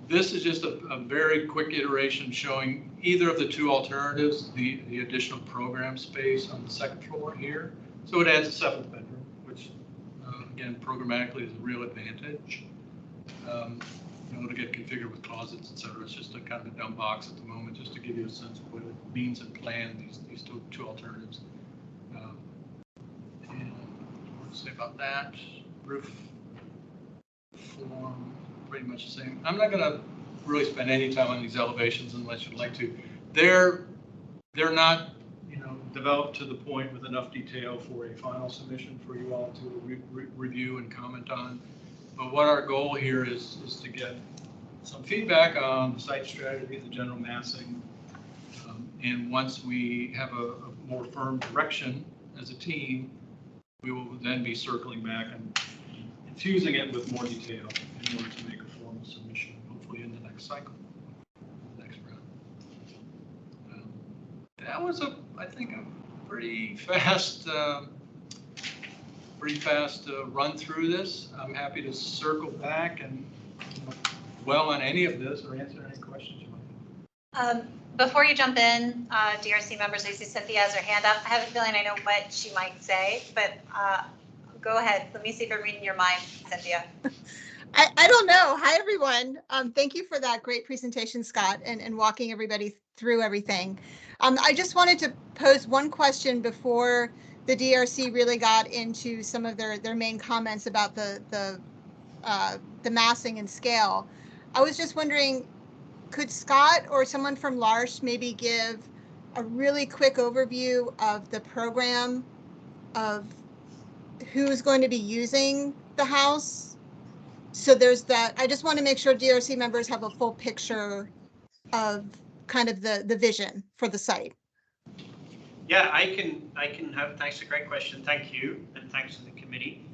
This is just a very quick iteration showing either of the two alternatives, the additional program space on the second floor here. So it adds a 7th bedroom, which again, programmatically is a real advantage. To get configured with closets, et cetera. It's just a kind of a dumb box at the moment, just to give you a sense of what it means in plan, these two alternatives. And what to say about that? Roof form, pretty much the same. I'm not going to really spend any time on these elevations unless you'd like to. They're not, developed to the point with enough detail for a final submission for you all to review and comment on. But what our goal here is to get some feedback on the site strategy, the general massing, and once we have a more firm direction as a team, we will then be circling back and infusing it with more detail in order to make a formal submission, hopefully in the next cycle, next round. That was I think a pretty fast pretty fast run through this. I'm happy to circle back and dwell on any of this or answer any questions you might have. Before you jump in, DRC members, I see Cynthia has her hand up. I have a feeling I know what she might say, but go ahead. Let me see if I'm reading your mind, Cynthia. I don't know. Hi, everyone. Thank you for that great presentation, Scott, and walking everybody through everything. I just wanted to pose one question before the DRC really got into some of their main comments about the massing and scale. I was just wondering, could Scott or someone from L'Arche maybe give a really quick overview of the program of who's going to be using the house? So there's that. I just want to make sure DRC members have a full picture of kind of the vision for the site. Yeah, I can have, thanks, a great question. Thank you. And thanks to the committee.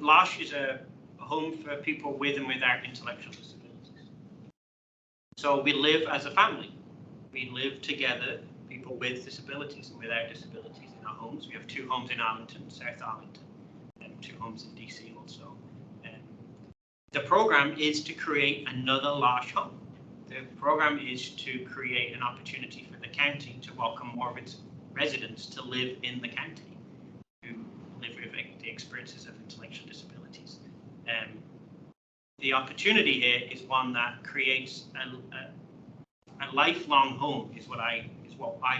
L'Arche is a home for people with and without intellectual disabilities. So we live as a family. We live together, people with disabilities and without disabilities in our homes. We have 2 homes in Arlington, South Arlington, and 2 homes in DC also. The program is to create another L'Arche home. The program is to create an opportunity for the county to welcome more of its residents to live in the county, who live with the experiences of intellectual disabilities. The opportunity here is one that creates a lifelong home, is what I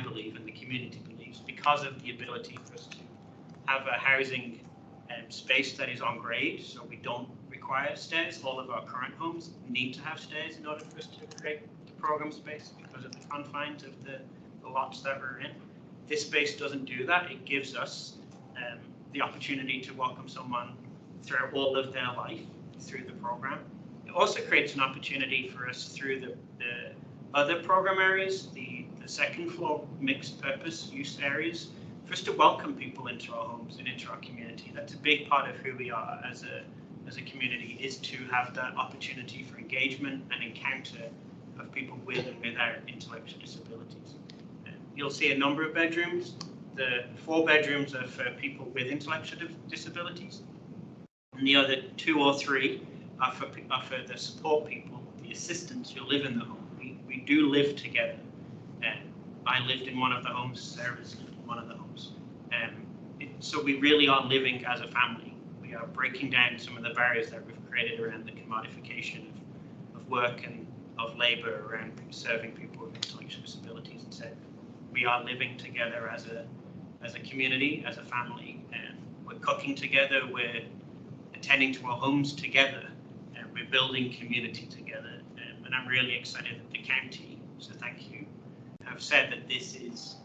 believe and the community believes, because of the ability for us to have a housing space that is on grade, so we don't require stairs. All of our current homes need to have stairs in order for us to create the program space because of the confines of the lots that we're in. This space doesn't do that. It gives us the opportunity to welcome someone throughout all of their life through the program. It also creates an opportunity for us through the other program areas, the second floor mixed purpose use areas, for us to welcome people into our homes and into our community. That's a big part of who we are as a community, is to have that opportunity for engagement and encounter of people with and without intellectual disabilities. You'll see a number of bedrooms. The 4 bedrooms are for people with intellectual disabilities, and the other 2 or 3 are for the support people, the assistants who live in the home. We do live together. I lived in one of the homes, Sarah's lived in one of the homes. So we really are living as a family. We are breaking down some of the barriers that we've created around the commodification of work and of labor around serving people with intellectual disabilities, and said we are living together as a community, as a family, and we're cooking together, we're attending to our homes together, and we're building community together. And I'm really excited that the county, so thank you, have said that this is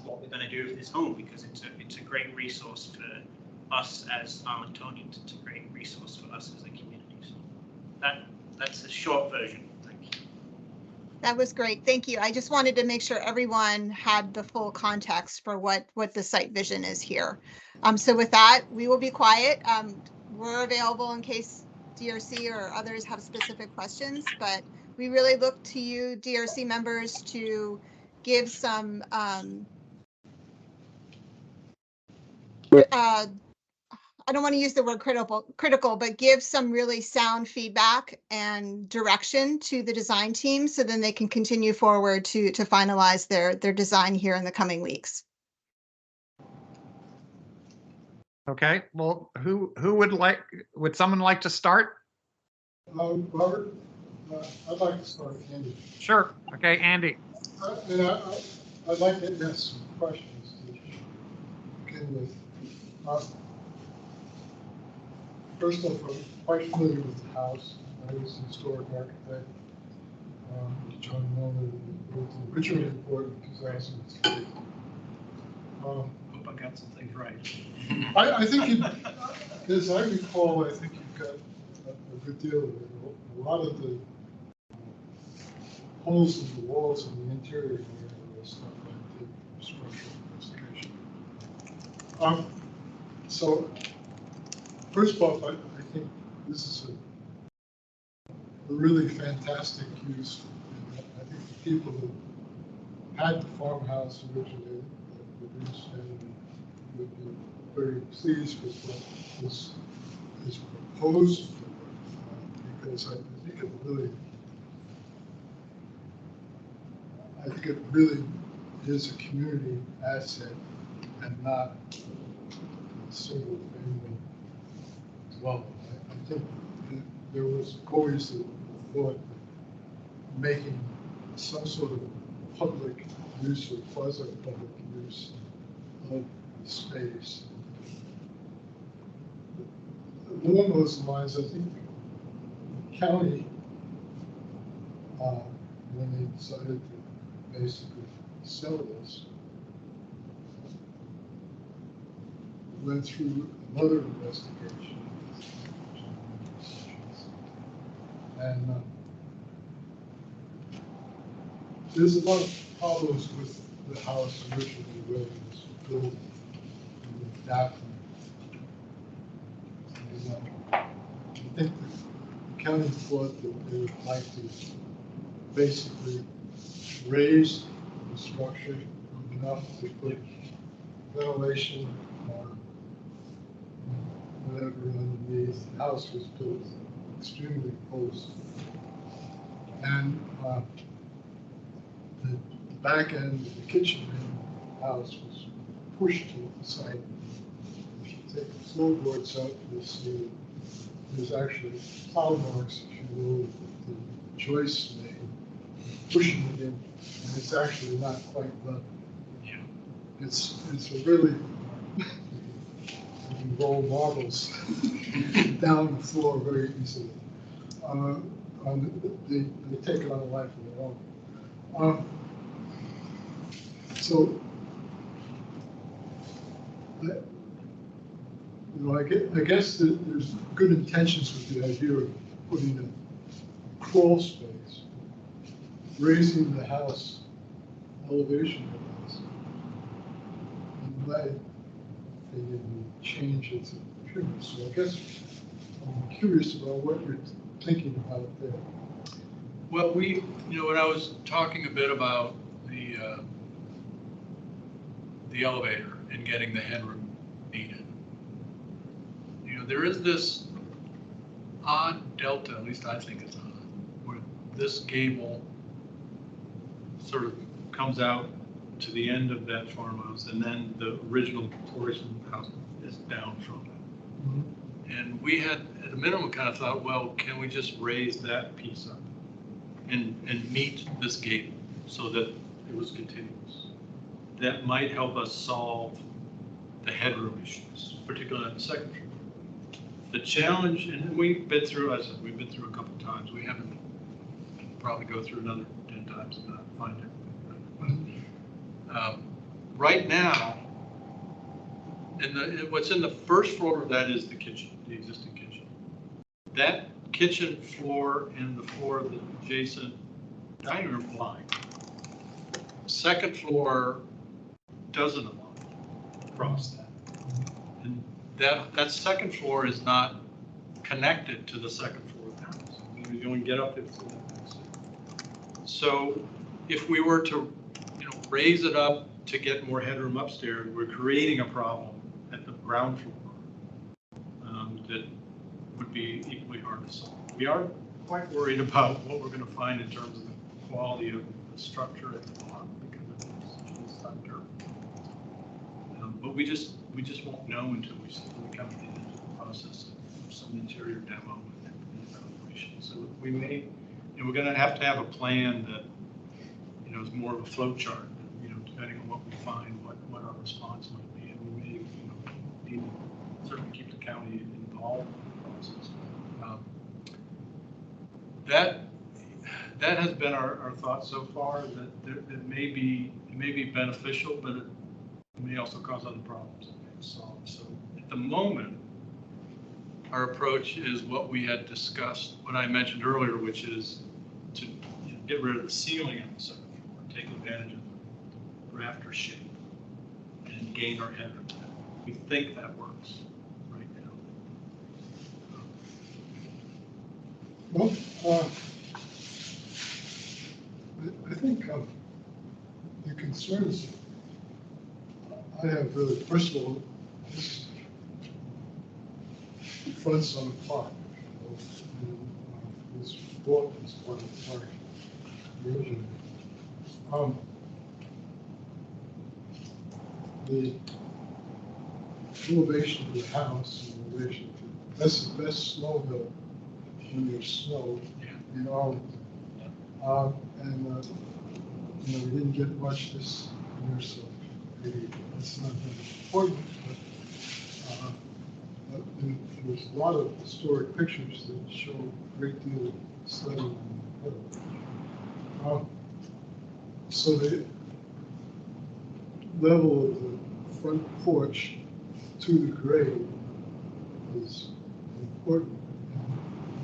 what we're going to do with this home, because it's a great resource for us as Arlingtonians. It's a great resource for us as a community. So that's a short version. Thank you. That was great. Thank you. I just wanted to make sure everyone had the full context for what the site vision is here. So with that, we will be quiet. We're available in case DRC or others have specific questions, but we really look to you, DRC members, to give some I don't want to use the word critical, but give some really sound feedback and direction to the design team, so then they can continue forward to finalize their design here in the coming weeks. Okay, well, who would someone like to start? Robert, I'd like to start, Andy. Sure. Okay, Andy. I'd like to ask some questions to begin with. First of all, I'm quite familiar with the house. I was an historic architect. John Miller wrote the original report in 2003. Hope I got some things right. I think, as I recall, I think you've got a good deal of it. A lot of the holes in the walls in the interior are stuff like the structural investigation. So, first of all, I think this is a really fantastic use. I think the people who had the farmhouse originally, would be very pleased with what is proposed, because I think it really is a community asset and not a single family dwelling. I think there was always the thought that making some sort of public use or quasi-public use of the space. Along those lines, I think the county, when they decided to basically sell this, went through another investigation. And there's a lot of problems with the house originally when it was built in the Daphne. And I think the county thought that they would like to basically raise the structure enough to put ventilation or whatever underneath. The house was built extremely close. And the back end of the kitchen in the house was pushed to the side. If you take the floorboards out, you'll see there's actually plow marks, if you will, that the joists made, pushing it in, and it's actually not quite level. Yeah. It's a really, you can roll marbles down the floor very easily. They take it on a life of their own. So, I guess that there's good intentions with the idea of putting a crawl space, raising the house elevation of the house. In my opinion, would change its appearance. So I guess I'm curious about what you're thinking about there. Well, when I was talking a bit about the elevator and getting the headroom needed, there is this odd delta, at least I think it's odd, where this gable sort of comes out to the end of that farmhouse, and then the original portion house is down from it. Mm-hmm. And we had, at a minimum, kind of thought, well, can we just raise that piece up and meet this gable so that it was continuous? That might help us solve the headroom issues, particularly on the second floor. The challenge, and we've been through, as I said, we've been through a couple of times. We haven't probably go through another 10 times and not find it. But, right now, what's in the first floor of that is the kitchen, the existing kitchen. That kitchen floor and the floor of the adjacent dining room line. Second floor doesn't align across that. And that second floor is not connected to the second floor of the house. You only get up if so if we were to raise it up to get more headroom upstairs, we're creating a problem at the ground floor that would be equally hard to solve. We are quite worried about what we're going to find in terms of the quality of the structure at the bottom because of this dirt. But we just won't know until we come to the end of the process of some interior demo and evaluation. So we may, we're going to have a plan that is more of a flow chart. Depending on what we find, what our response might be, and we may need to certainly keep the county involved in the process. That has been our thought so far. That it may be beneficial, but it may also cause other problems that we have to solve. So at the moment, our approach is what we had discussed, what I mentioned earlier, which is to get rid of the ceiling on the second floor, take advantage of the rafter shape, and gain our headroom. We think that works right now. Well, I think the concerns I have really, first of all, this fronts on the park. Was bought as part of the park originally. The elevation of the house in relation to, that's the best snow hill when there's snow in Arlington. We didn't get much this year, so maybe it's not that important, but there's a lot of historic pictures that show a great deal of sledding on the hill. So the level of the front porch to the grade is important.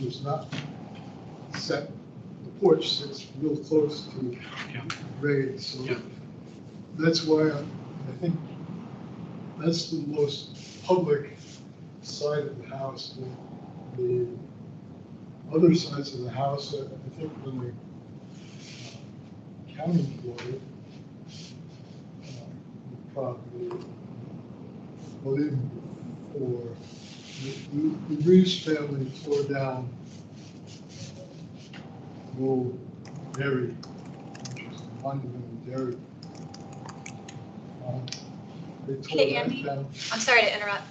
It was not set. The porch sits real close to the grade, so that's why I think that's the most public side of the house. The other sides of the house, I think when the county bought it, the property, well, even before, the Reeves family tore down the old dairy, which was a monumental dairy. They tore Hey, that Andy, down. I'm sorry to interrupt.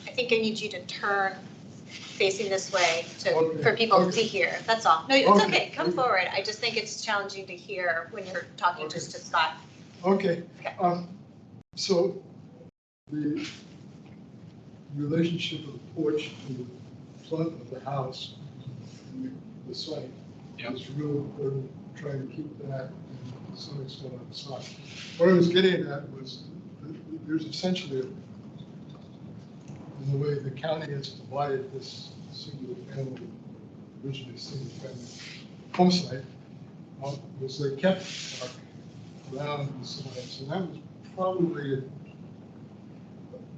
I think I need you to turn facing this way Okay, for people okay. to hear. That's all. No, it's Okay, okay. Come okay. forward. I just think it's challenging to hear when you're talking just to Scott. Okay. Okay. So the relationship of the porch to the front of the house, and the site, is real important. Trying to keep that and to some extent on the side. What I was getting at was there's essentially, in the way the county has divided this single family, originally single family home site, was they kept around the sides, and that was probably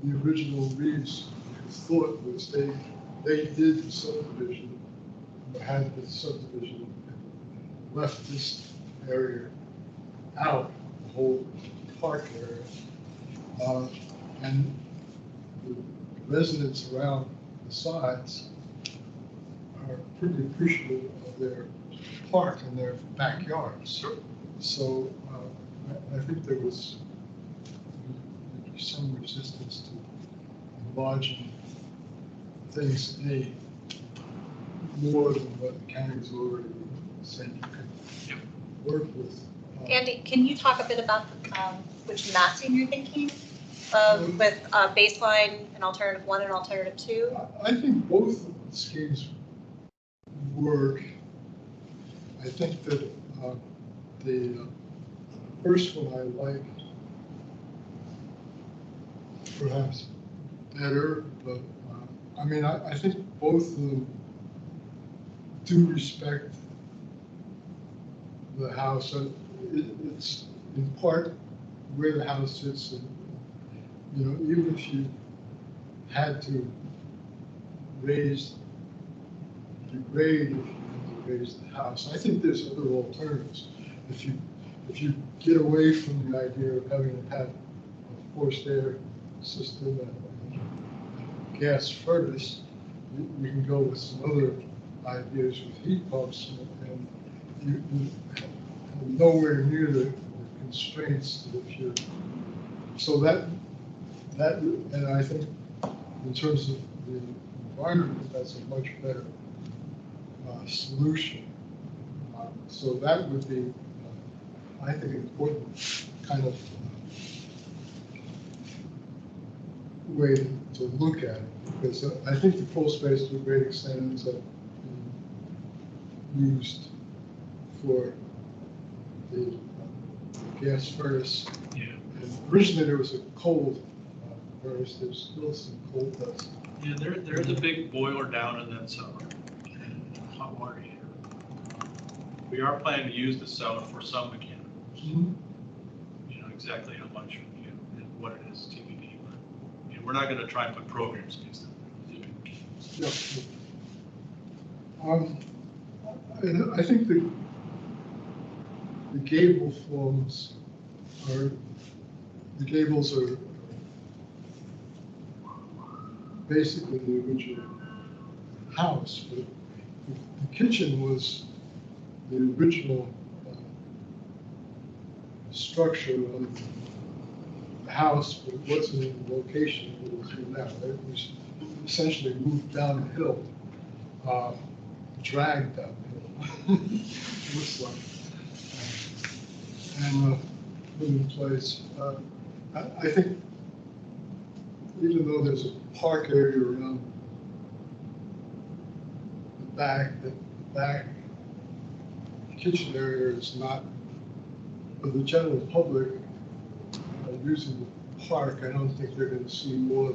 the original Reeves thought was they did the subdivision, had the subdivision, left this area out, the whole park area, and the residents around the sides are pretty appreciative of their park and their backyards. Sure. So I think there was some resistance to enlarging things any more than what the county's already said you could work with. Andy, can you talk a bit about which massing you're thinking of with baseline and alternative 1 and alternative 2? I think both of the schemes work. I think that the first one I like perhaps better, but I mean, I think both of them do respect the house. It's in part where the house sits, and even if you had to raise the grade, if you had to raise the house, I think there's other alternatives. If you get away from the idea of having to have a forced air system and a gas furnace, you can go with some other ideas with heat pumps, and you're nowhere near the constraints that if you're, so that, and I think in terms of the environment, that's a much better solution. So that would be, I think, an important kind of way to look at it, because I think the crawl space to a great extent ends up being used for the gas furnace. Yeah. And originally there was a coal furnace. There's still some coal dust. Yeah, there's a big boiler down in that cellar and a hot water heater. We are planning to use the cellar for some mechanicals. Mm-hmm. Exactly how much, and what it is TBD, but we're not going to try and put programs against them. And I think the gable forms are, the gables are basically the original house, but the kitchen was the original structure of the house, but it wasn't in the location it was in now. It was essentially moved downhill, dragged downhill, looks like, and put in place. I think even though there's a park area around the back kitchen area is not for the general public using the park. I don't think they're going to see more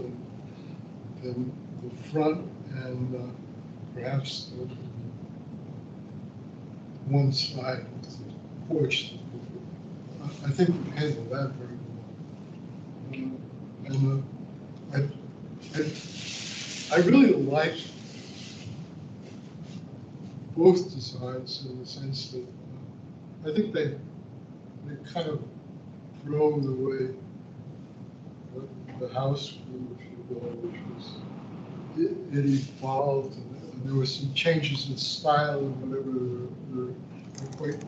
than the front and perhaps one side of the porch. I think we handled that very well. And I really like both designs in the sense that I think they kind of grow the way the house grew, if you will, which was it evolved, and there were some changes in style and whatever they're quite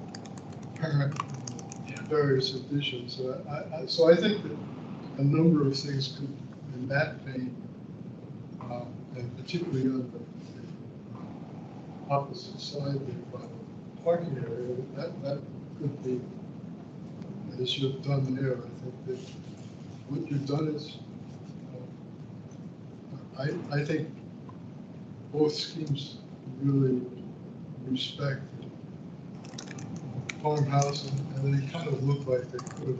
apparent in various editions. So I think that a number of things could, in that vein, and particularly on the opposite side of the parking area, that could be, as you've done there. I think that what you've done is, I think both schemes really respect the farmhouse, and they kind of look like they could have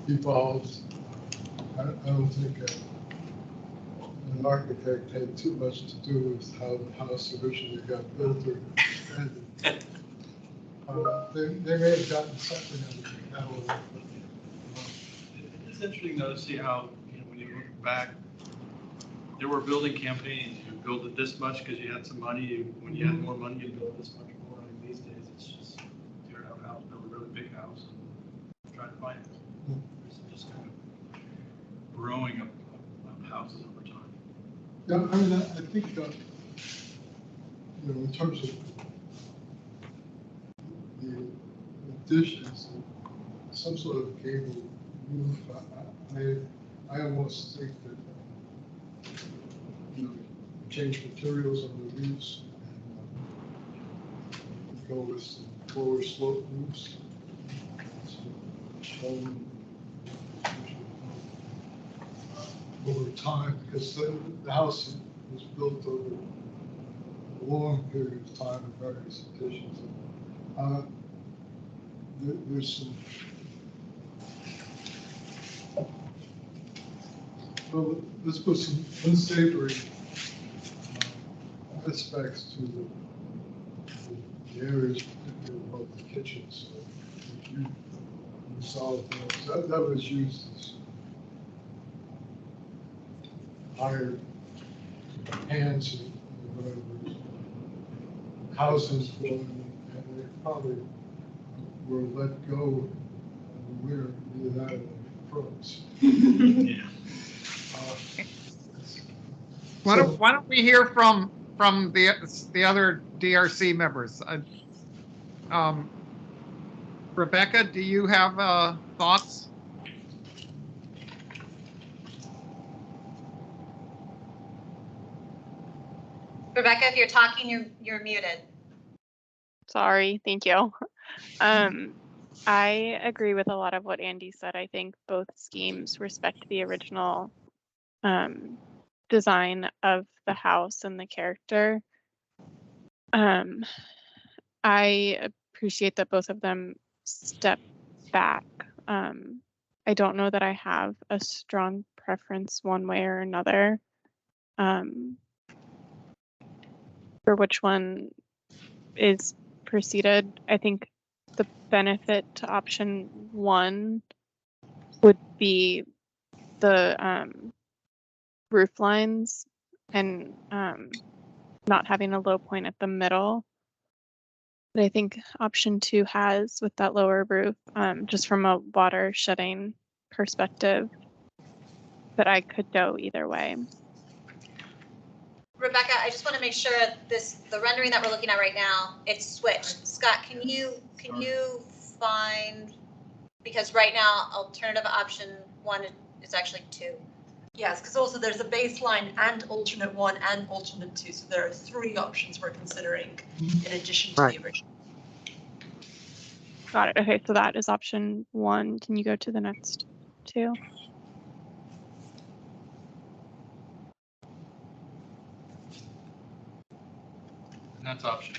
evolved. I don't think an architect had too much to do with how the house originally got built or expanded. They may have gotten something out of it. It's interesting though to see how, when you look back, there were building campaigns. You build it this much because you had some money. When you had more money, you build this much more. I mean, these days it's just tear out a house, build a really big house, and try to finance it. It's just kind of growing of houses over time. Yeah, I mean, I think in terms of the additions, some sort of gable roof, I almost think that change materials on the roofs and go with some lower slope roofs. Over time, because the house was built over a long period of time in various editions. There's some, well, let's put some unsavory aspects to the areas, particularly about the kitchens. So if you resolve those, that was used as hired hands and whatever houses for them, and they probably were let go in the winter, either that or froze. Yeah. Why don't we hear from the other DRC members? Rebecca, do you have thoughts? Rebecca, if you're talking, you're muted. Sorry, thank you. I agree with a lot of what Andy said. I think both schemes respect the original design of the house and the character. I appreciate that both of them step back. I don't know that I have a strong preference one way or another for which one is proceeded. I think the benefit to option one would be the roof lines and not having a low point at the middle. But I think option two has with that lower roof, just from a water shedding perspective, that I could go either way. Rebecca, I just want to make sure the rendering that we're looking at right now, it's switched. Scott, can you find, because right now alternative option 1 is actually 2. Yes, because also there's a baseline and alternate 1 and alternate 2. So there are 3 options we're considering in addition to the original. Got it. Okay, so that is option 1. Can you go to the next 2? And that's option.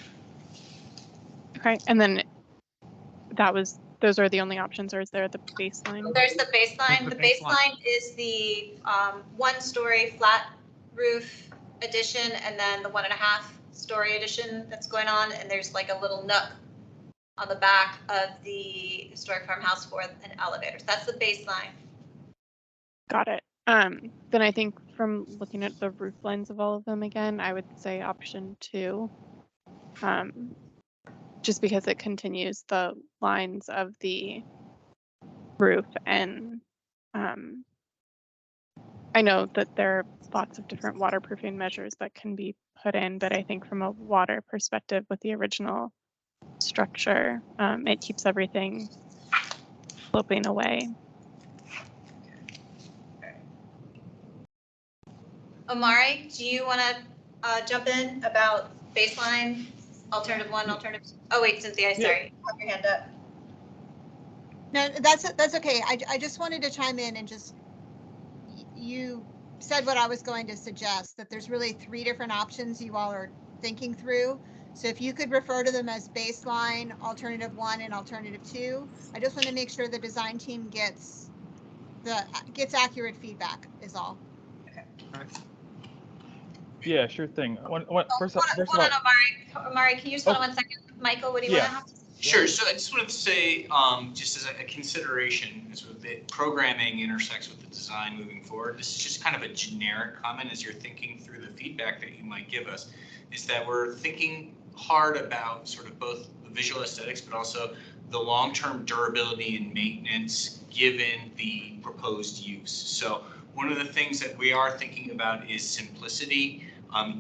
Okay, and then those are the only options, or is there the baseline? There's the baseline. The baseline is the 1-story flat roof addition, and then the 1.5-story addition that's going on. And there's like a little nook on the back of the historic farmhouse for an elevator. So that's the baseline. Got it. Then I think from looking at the roof lines of all of them again, I would say option 2. Just because it continues the lines of the roof, and I know that there are lots of different waterproofing measures that can be put in, but I think from a water perspective with the original structure, it keeps everything sloping away. Omari, do you want to jump in about baseline, alternative 1, alternative? Oh wait, Cynthia, sorry, you have your hand up. No, that's okay. I just wanted to chime in and just, you said what I was going to suggest, that there's really 3 different options you all are thinking through. So if you could refer to them as baseline, alternative 1, and alternative 2, I just want to make sure the design team gets accurate feedback is all. Okay. Yeah, sure thing. First of all, Omari, can you just hold on 1 second? Michael, what do you want to have to say? Sure. So I just wanted to say, just as a consideration, as with the programming intersects with the design moving forward, this is just kind of a generic comment as you're thinking through the feedback that you might give us, is that we're thinking hard about sort of both the visual aesthetics, but also the long-term durability and maintenance given the proposed use. So one of the things that we are thinking about is simplicity,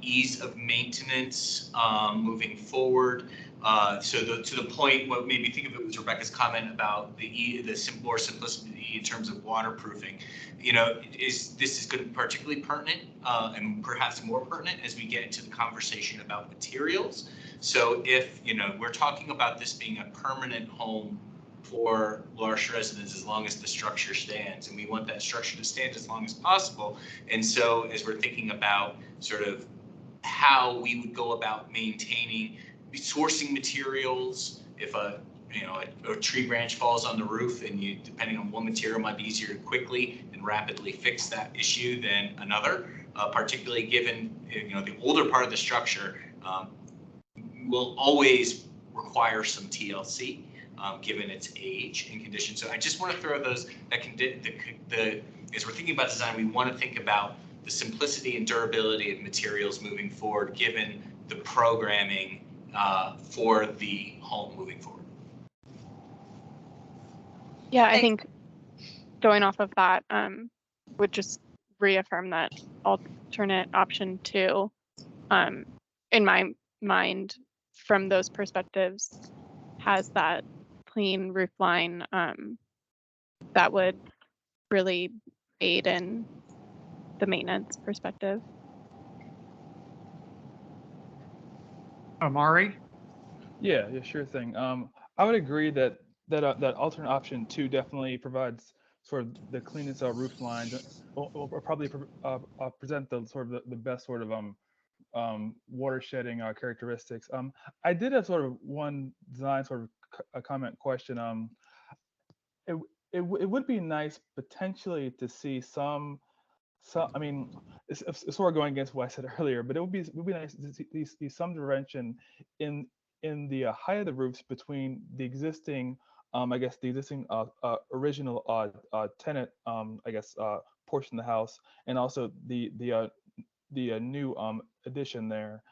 ease of maintenance moving forward. To the point, what made me think of it was Rebecca's comment about the more simplicity in terms of waterproofing. This is going to be particularly pertinent and perhaps more pertinent as we get into the conversation about materials. So if we're talking about this being a permanent home for L'Arche residents as long as the structure stands, and we want that structure to stand as long as possible. And so as we're thinking about sort of how we would go about maintaining, sourcing materials, if a tree branch falls on the roof, and depending on one material might be easier to quickly and rapidly fix that issue than another, particularly given the older part of the structure will always require some TLC. Given its age and condition. So I just want to throw those as we're thinking about design, we want to think about the simplicity and durability of materials moving forward, given the programming for the home moving forward. Yeah, I think going off of that would just reaffirm that alternate option 2, in my mind, from those perspectives, has that clean roof line that would really aid in the maintenance perspective. Omari? Yeah, sure thing. I would agree that alternate option 2 definitely provides sort of the cleanest roof lines, or probably present the sort of the best sort of water shedding characteristics. I did have sort of one design sort of a comment question. It would be nice potentially to see some. I mean, it's sort of going against what I said earlier, but it would be nice to see some intervention in the height of the roofs between the existing, I guess the existing original tenant, I guess portion of the house, and also the new addition there.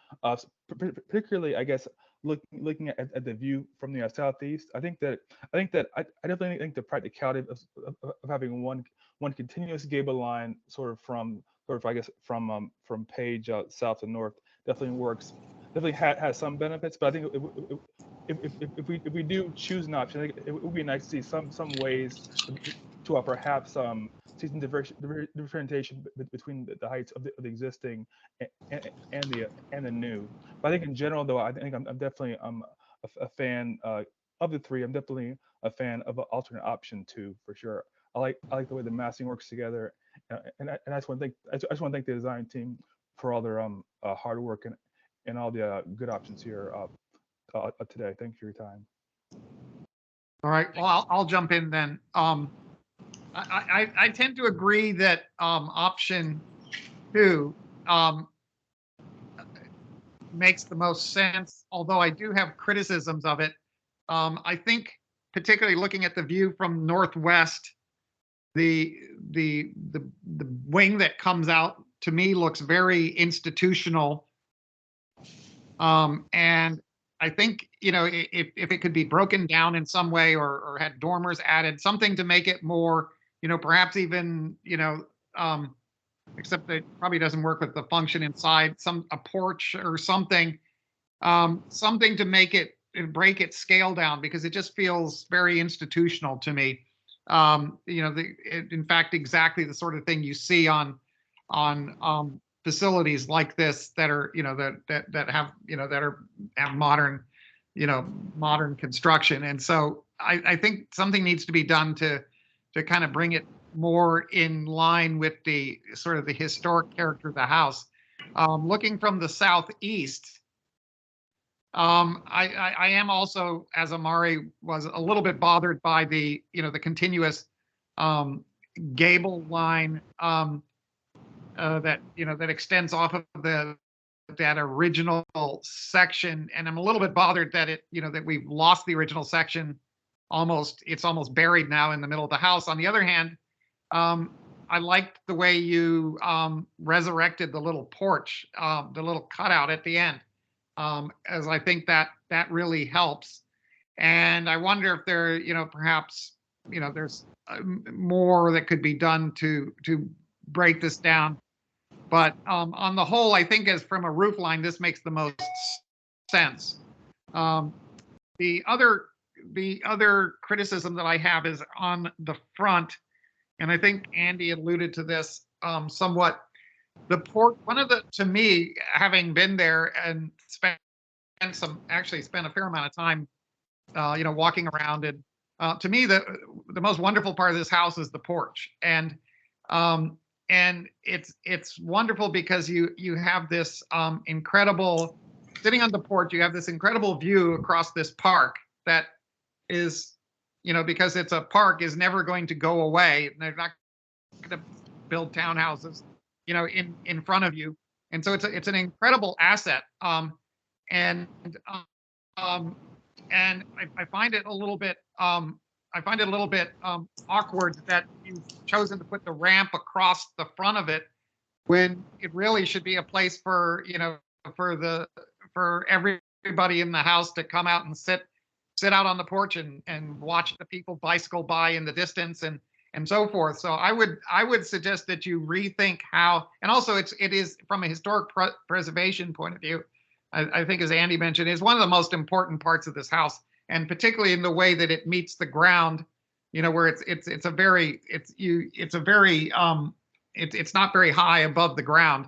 Particularly, I guess, looking at the view from the southeast, I definitely think the practicality of having one continuous gable line sort of from sort of, I guess, from Page south to north definitely works. Definitely has some benefits, but I think if we do choose an option, I think it would be nice to see some ways to perhaps see some differentiation between the heights of the existing and the new. But I think in general, though, I think I'm definitely a fan of the three. I'm definitely a fan of an alternate option 2 for sure. I like the way the massing works together, and I just want to thank the design team for all their hard work and all the good options here today. Thanks for your time. All right. Well, I'll jump in then. I tend to agree that option 2 makes the most sense, although I do have criticisms of it. I think, particularly looking at the view from northwest, the wing that comes out to me looks very institutional. And I think, if it could be broken down in some way or had dormers added, something to make it more, perhaps even, except it probably doesn't work with the function inside, a porch or something, something to make it break its scale down, because it just feels very institutional to me. In fact, exactly the sort of thing you see on facilities like this that are, that have modern, modern construction. And so I think something needs to be done to kind of bring it more in line with the sort of the historic character of the house. Looking from the southeast, I am also, as Amari was, a little bit bothered by the, the continuous gable line that extends off of that original section, and I'm a little bit bothered that that we've lost the original section. It's almost buried now in the middle of the house. On the other hand, I liked the way you resurrected the little porch, the little cutout at the end, as I think that really helps. And I wonder if there, perhaps, there's more that could be done to break this down. But on the whole, I think as from a roof line, this makes the most sense. The other criticism that I have is on the front, and I think Andy alluded to this somewhat. The porch, to me, having been there and spent a fair amount of time, walking around, and to me, the most wonderful part of this house is the porch, and it's wonderful because you have this incredible, sitting on the porch, you have this incredible view across this park that is, because it's a park, is never going to go away. They're not going to build townhouses, in front of you. And so it's an incredible asset. And I find it a little bit, awkward that you've chosen to put the ramp across the front of it, when it really should be a place for, for everybody in the house to come out and sit out on the porch and watch the people bicycle by in the distance and so forth. So I would suggest that you rethink how, and also it is from a historic preservation point of view, I think, as Andy mentioned, is one of the most important parts of this house, and particularly in the way that it meets the ground, where it's not very high above the ground.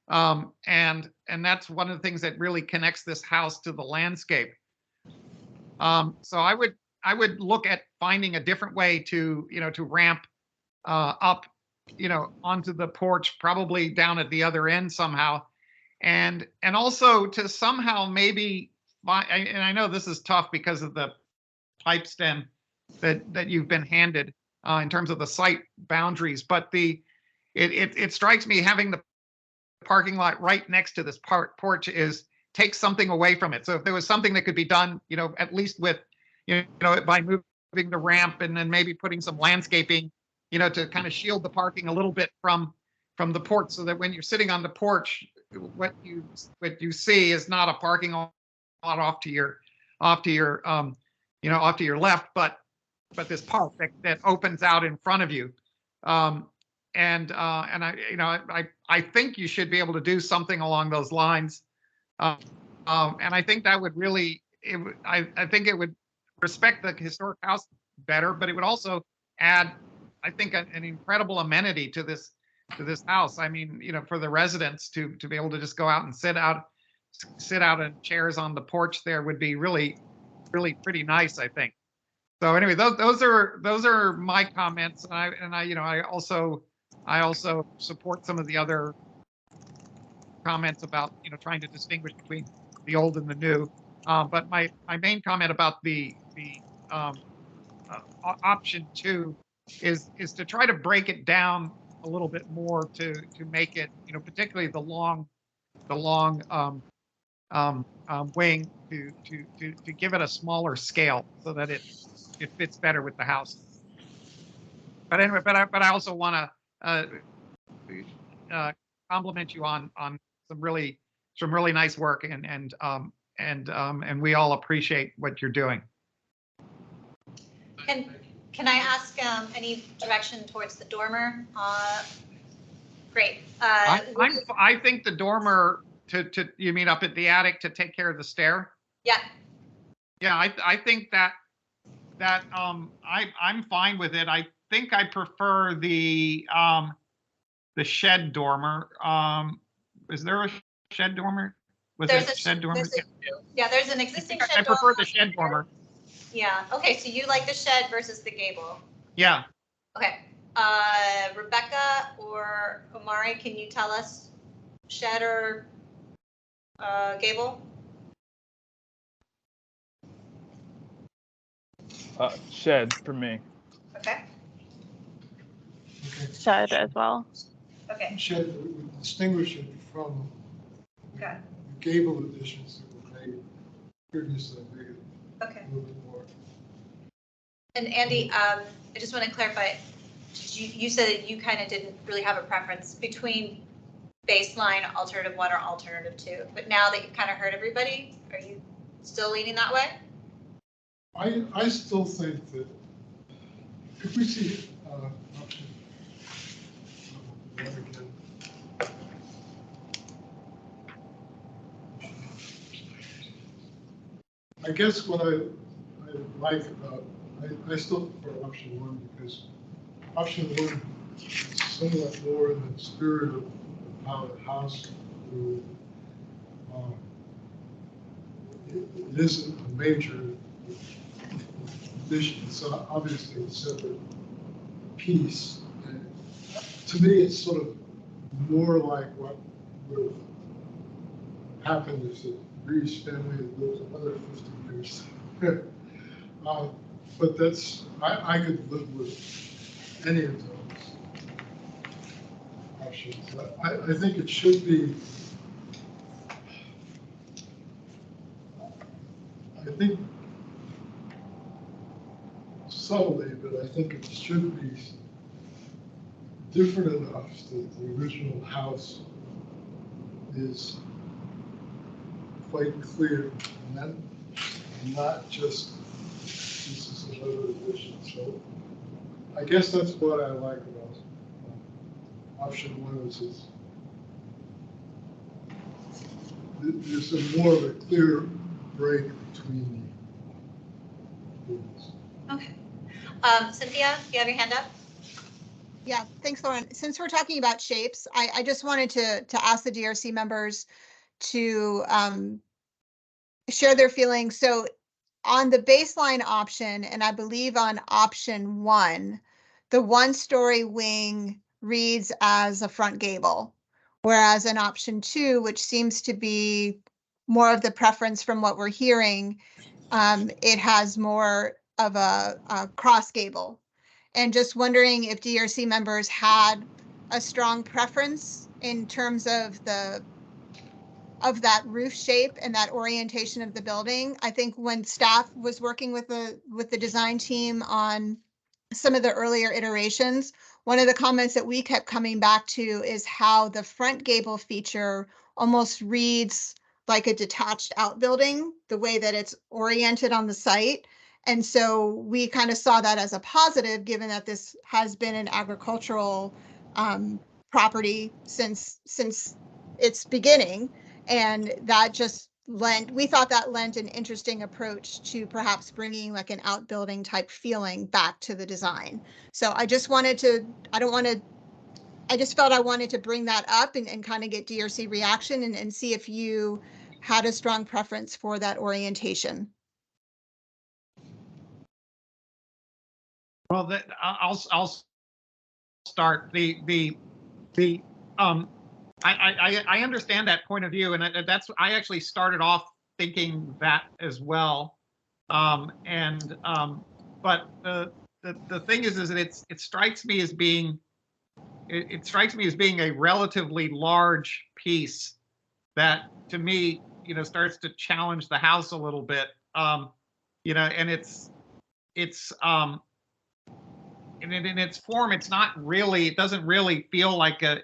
And that's one of the things that really connects this house to the landscape. So I would look at finding a different way to ramp up, onto the porch, probably down at the other end somehow, and also to somehow maybe and I know this is tough because of the pipe stem that you've been handed in terms of the site boundaries, but it strikes me having the parking lot right next to this porch takes something away from it. So if there was something that could be done, at least with, by moving the ramp and then maybe putting some landscaping, to kind of shield the parking a little bit from the porch, so that when you're sitting on the porch, what you see is not a parking lot off to your left, but this park that opens out in front of you. I think you should be able to do something along those lines. And I think that would really, I think it would respect the historic house better, but it would also add, I think, an incredible amenity to this house. I mean, for the residents to be able to just go out and sit out in chairs on the porch there would be really, really pretty nice, I think. So anyway, those are my comments, and I also support some of the other comments about trying to distinguish between the old and the new. But my main comment about the option 2 is to try to break it down a little bit more to make it, particularly the long wing, to give it a smaller scale so that it fits better with the house. But anyway, but I also want to compliment you on some really nice work, and we all appreciate what you're doing. And can I ask any direction towards the dormer? Great. I think the dormer you mean up at the attic to take care of the stair? Yeah. Yeah, I think that I'm fine with it. I think I prefer the shed dormer. Is there a shed dormer? There's an existing shed dormer. I prefer the shed dormer. Yeah. Okay. So you like the shed versus the gable? Yeah. Okay. Rebecca or Omari, can you tell us shed or gable? Shed for me. Okay. Shed as well. Okay. Shed would distinguish it from okay. Gable additions that were made previously. Made it okay. A little bit more. And Andy, I just want to clarify. You said that you kind of didn't really have a preference between baseline, alternative 1, or alternative 2, but now that you've kind of heard everybody, are you still leaning that way? I still think that if we see option again. I guess what I like about, I still prefer option 1 because option 1 is somewhat more in the spirit of how the house grew. It isn't a major addition. It's obviously a separate piece. And to me, it's sort of more like what would have happened if the Reeves family had lived another 50 years. But that's, I could live with any of those options. I think it should be, I think subtly, but I think it should be different enough that the original house is quite clear, and then not just this is another addition. So I guess that's what I like about option 1 is there's a more of a clear break between the units. Okay. Cynthia, do you have your hand up? Yeah, thanks, Lauren. Since we're talking about shapes, I just wanted to ask the DRC members to share their feelings. So on the baseline option, and I believe on option 1, the 1-story wing reads as a front gable, whereas in option 2, which seems to be more of the preference from what we're hearing, it has more of a cross gable. And just wondering if DRC members had a strong preference in terms of that roof shape and that orientation of the building. I think when staff was working with the design team on some of the earlier iterations, one of the comments that we kept coming back to is how the front gable feature almost reads like a detached outbuilding, the way that it's oriented on the site. And so we kind of saw that as a positive, given that this has been an agricultural property since its beginning, and that just we thought that lent an interesting approach to perhaps bringing like an outbuilding type feeling back to the design. So I just wanted to, I just felt I wanted to bring that up and kind of get DRC reaction and see if you had a strong preference for that orientation. Well, I'll start I understand that point of view, and I actually started off thinking that as well. But the thing is that it strikes me as being a relatively large piece that, to me, starts to challenge the house a little bit. And it's in its form, it's not really, it doesn't really feel like an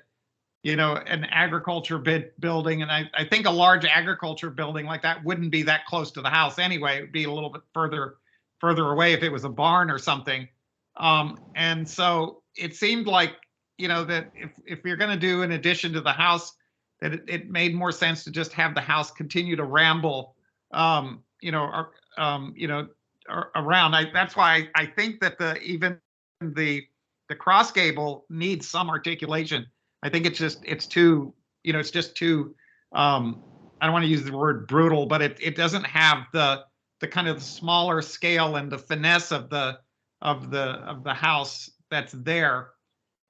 agriculture building. And I think a large agriculture building like that wouldn't be that close to the house anyway. It would be a little bit further away if it was a barn or something. And so it seemed like, that if you're going to do an addition to the house, that it made more sense to just have the house continue to ramble, around. That's why I think that even the cross gable needs some articulation. I think it's just too, I don't want to use the word brutal, but it doesn't have the kind of smaller scale and the finesse of the house that's there.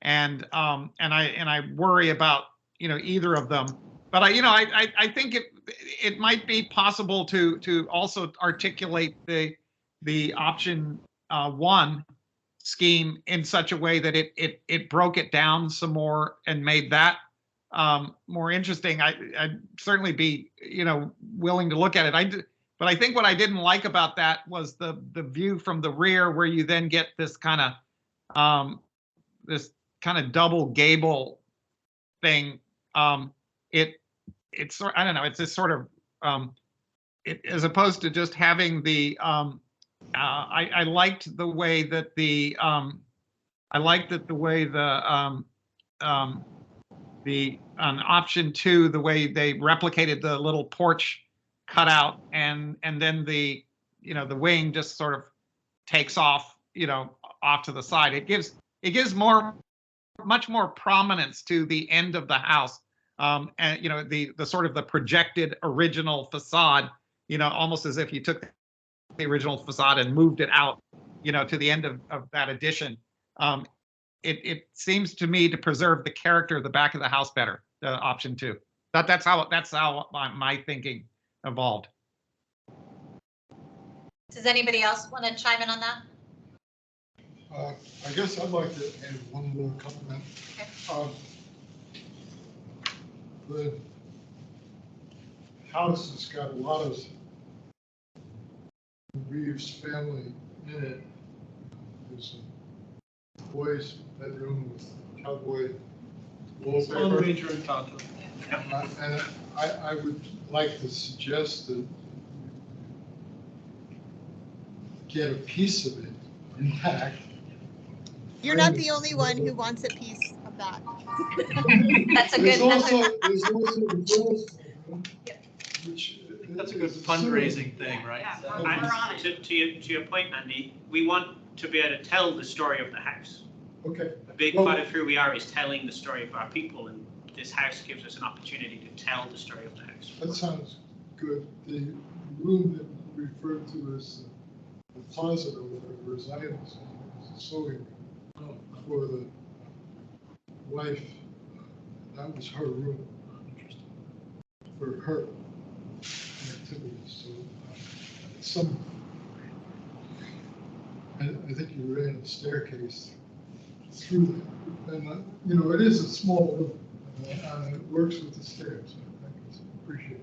And I worry about, either of them. But I think it might be possible to also articulate the option 1 scheme in such a way that it broke it down some more and made that more interesting. I'd certainly be willing to look at it. But I think what I didn't like about that was the view from the rear, where you then get this kind of double gable thing. It's I don't know. It's this sort of as opposed to just having the. I liked the way that on option 2, the way they replicated the little porch cutout, and then the wing just sort of takes off, off to the side. It gives much more prominence to the end of the house, and the sort of the projected original facade, almost as if you took the original facade and moved it out, to the end of that addition. It seems to me to preserve the character of the back of the house better, option 2. That's how my thinking evolved. Does anybody else want to chime in on that? I guess I'd like to add one more comment. Okay. The house has got a lot of Reeves family in it. There's a boy's bedroom with cowboy wallpaper. And I would like to suggest that get a piece of it intact. You're not the only one who wants a piece of that. That's a good. There's also that's a good fundraising thing, right? Yeah, to your point, Andy, we want to be able to tell the story of the house. Okay. A big part of who we are is telling the story of our people, and this house gives us an opportunity to tell the story of the house. That sounds good. The room that you referred to as the closet or whatever, as I understand it, is a sewing room for the wife. That was her room for her activities. So I think you ran a staircase through that, and it is a small room, and it works with the stairs. I think it's appreciated.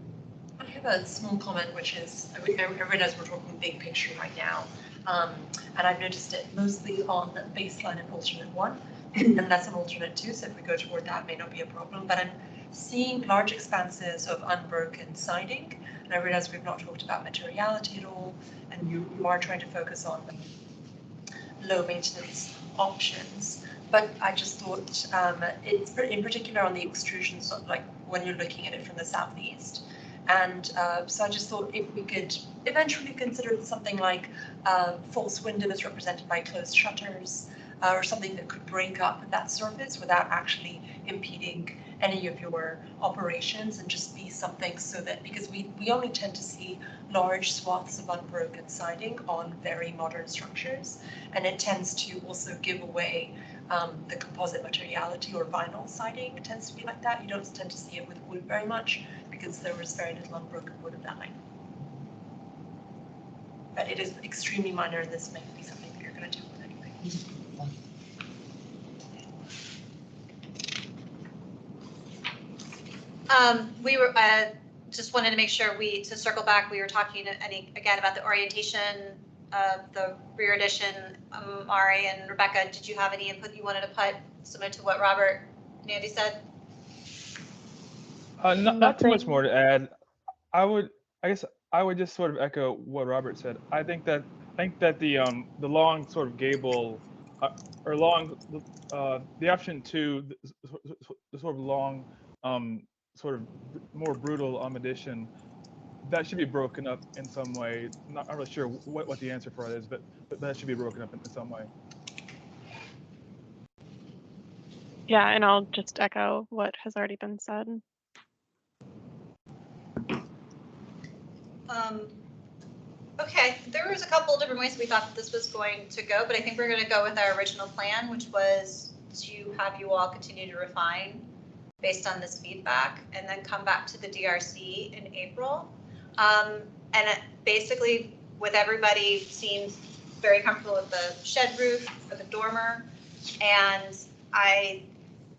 I have a small comment, which is, I realize we're talking big picture right now, and I've noticed it mostly on baseline and alternate 1, and that's an alternate 2, so if we go toward that, may not be a problem, but I'm seeing large expanses of unbroken siding, and I realize we've not talked about materiality at all, and you are trying to focus on low maintenance options, but I just thought it's in particular on the extrusion, so like when you're looking at it from the southeast. And so I just thought if we could eventually consider something like false windows represented by closed shutters, or something that could break up that surface without actually impeding any of your operations, and just be something so that, because we only tend to see large swaths of unbroken siding on very modern structures, and it tends to also give away the composite materiality, or vinyl siding tends to be like that. You don't tend to see it with wood very much because there was very little unbroken wood of that line. But it is extremely minor, and this may be something that you're going to deal with anyway. We were just wanted to make sure to circle back, we were talking again about the orientation of the rear addition. Mari and Rebecca, did you have any input you wanted to put similar to what Robert and Andy said? Not too much more to add. I guess I would just sort of echo what Robert said. I think that the long sort of gable or long the option 2, the sort of long sort of more brutal addition, that should be broken up in some way. Not really sure what the answer for it is, but that should be broken up in some way. Yeah, and I'll just echo what has already been said. Okay, there was a couple of different ways we thought that this was going to go, but I think we're going to go with our original plan, which was to have you all continue to refine based on this feedback, and then come back to the DRC in April. And basically, with everybody seems very comfortable with the shed roof for the dormer, and I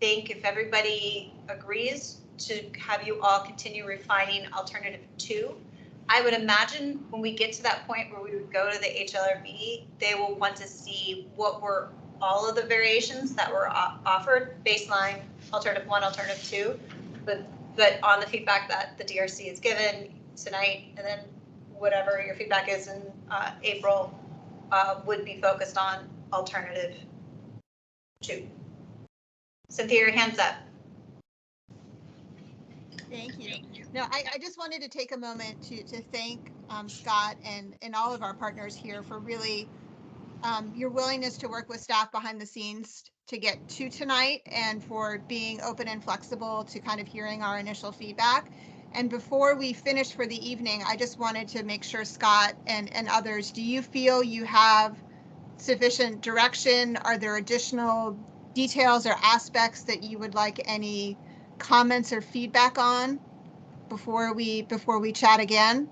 think if everybody agrees to have you all continue refining alternative 2, I would imagine when we get to that point where we would go to the HLRB, they will want to see what were all of the variations that were offered, baseline, alternative 1, alternative 2, but on the feedback that the DRC is given tonight, and then whatever your feedback is in April would be focused on alternative 2. Cynthia, your hand's up. Thank you. No, I just wanted to take a moment to thank Scott and all of our partners here for really your willingness to work with staff behind the scenes to get to tonight, and for being open and flexible to kind of hearing our initial feedback. And before we finish for the evening, I just wanted to make sure, Scott and others, do you feel you have sufficient direction? Are there additional details or aspects that you would like any comments or feedback on before we chat again?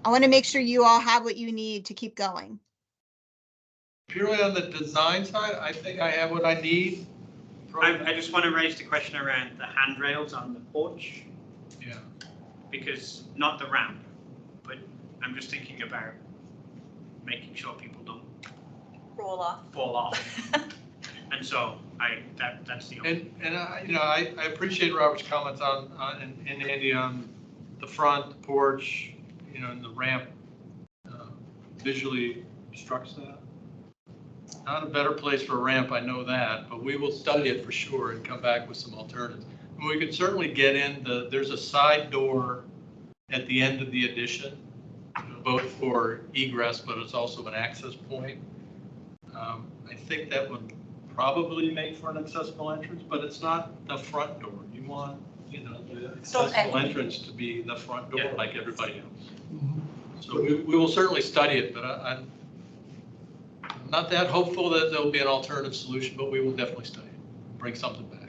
I want to make sure you all have what you need to keep going. Purely on the design side, I think I have what I need. I just want to raise the question around the handrails on the porch. Yeah. Because not the ramp, but I'm just thinking about making sure people don't fall off. And so that's the only. And I appreciate Robert's comments on and Andy on the front, the porch, and the ramp visually obstructs that. Not a better place for a ramp, I know that, but we will study it for sure and come back with some alternatives. And we could certainly get in there's a side door at the end of the addition, both for egress, but it's also an access point. I think that would probably make for an accessible entrance, but it's not the front door. You want, the accessible entrance to be the front door, like everybody else. Mm-hmm. So we will certainly study it, but I'm not that hopeful that there'll be an alternative solution, but we will definitely study it, bring something back.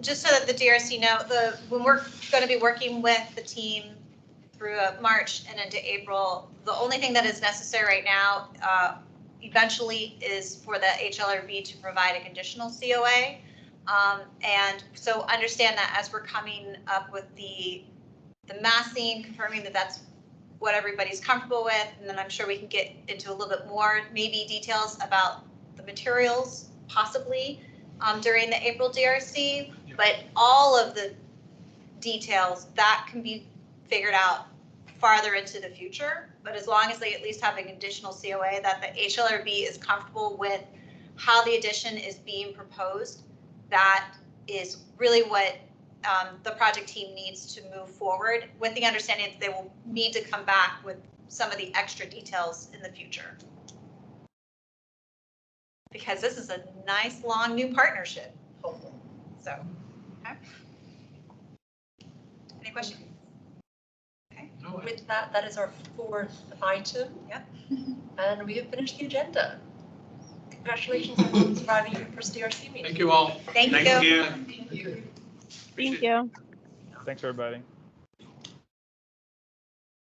Just so that the DRC know, when we're going to be working with the team through March and into April, the only thing that is necessary right now eventually is for the HLRB to provide a conditional COA. And so understand that as we're coming up with the massing, confirming that that's what everybody's comfortable with, and then I'm sure we can get into a little bit more maybe details about the materials possibly during the April DRC, but all of the details that can be figured out farther into the future, but as long as they at least have an additional COA that the HLRB is comfortable with how the addition is being proposed, that is really what the project team needs to move forward, with the understanding that they will need to come back with some of the extra details in the future. Because this is a nice, long new partnership, hopefully. So, okay. Any questions? Okay. With that, that is our 4th item. Yep. And we have finished the agenda. Congratulations on surviving your first DRC meeting. Thank you all. Thank you. Thank you. Thank you. Thanks, everybody.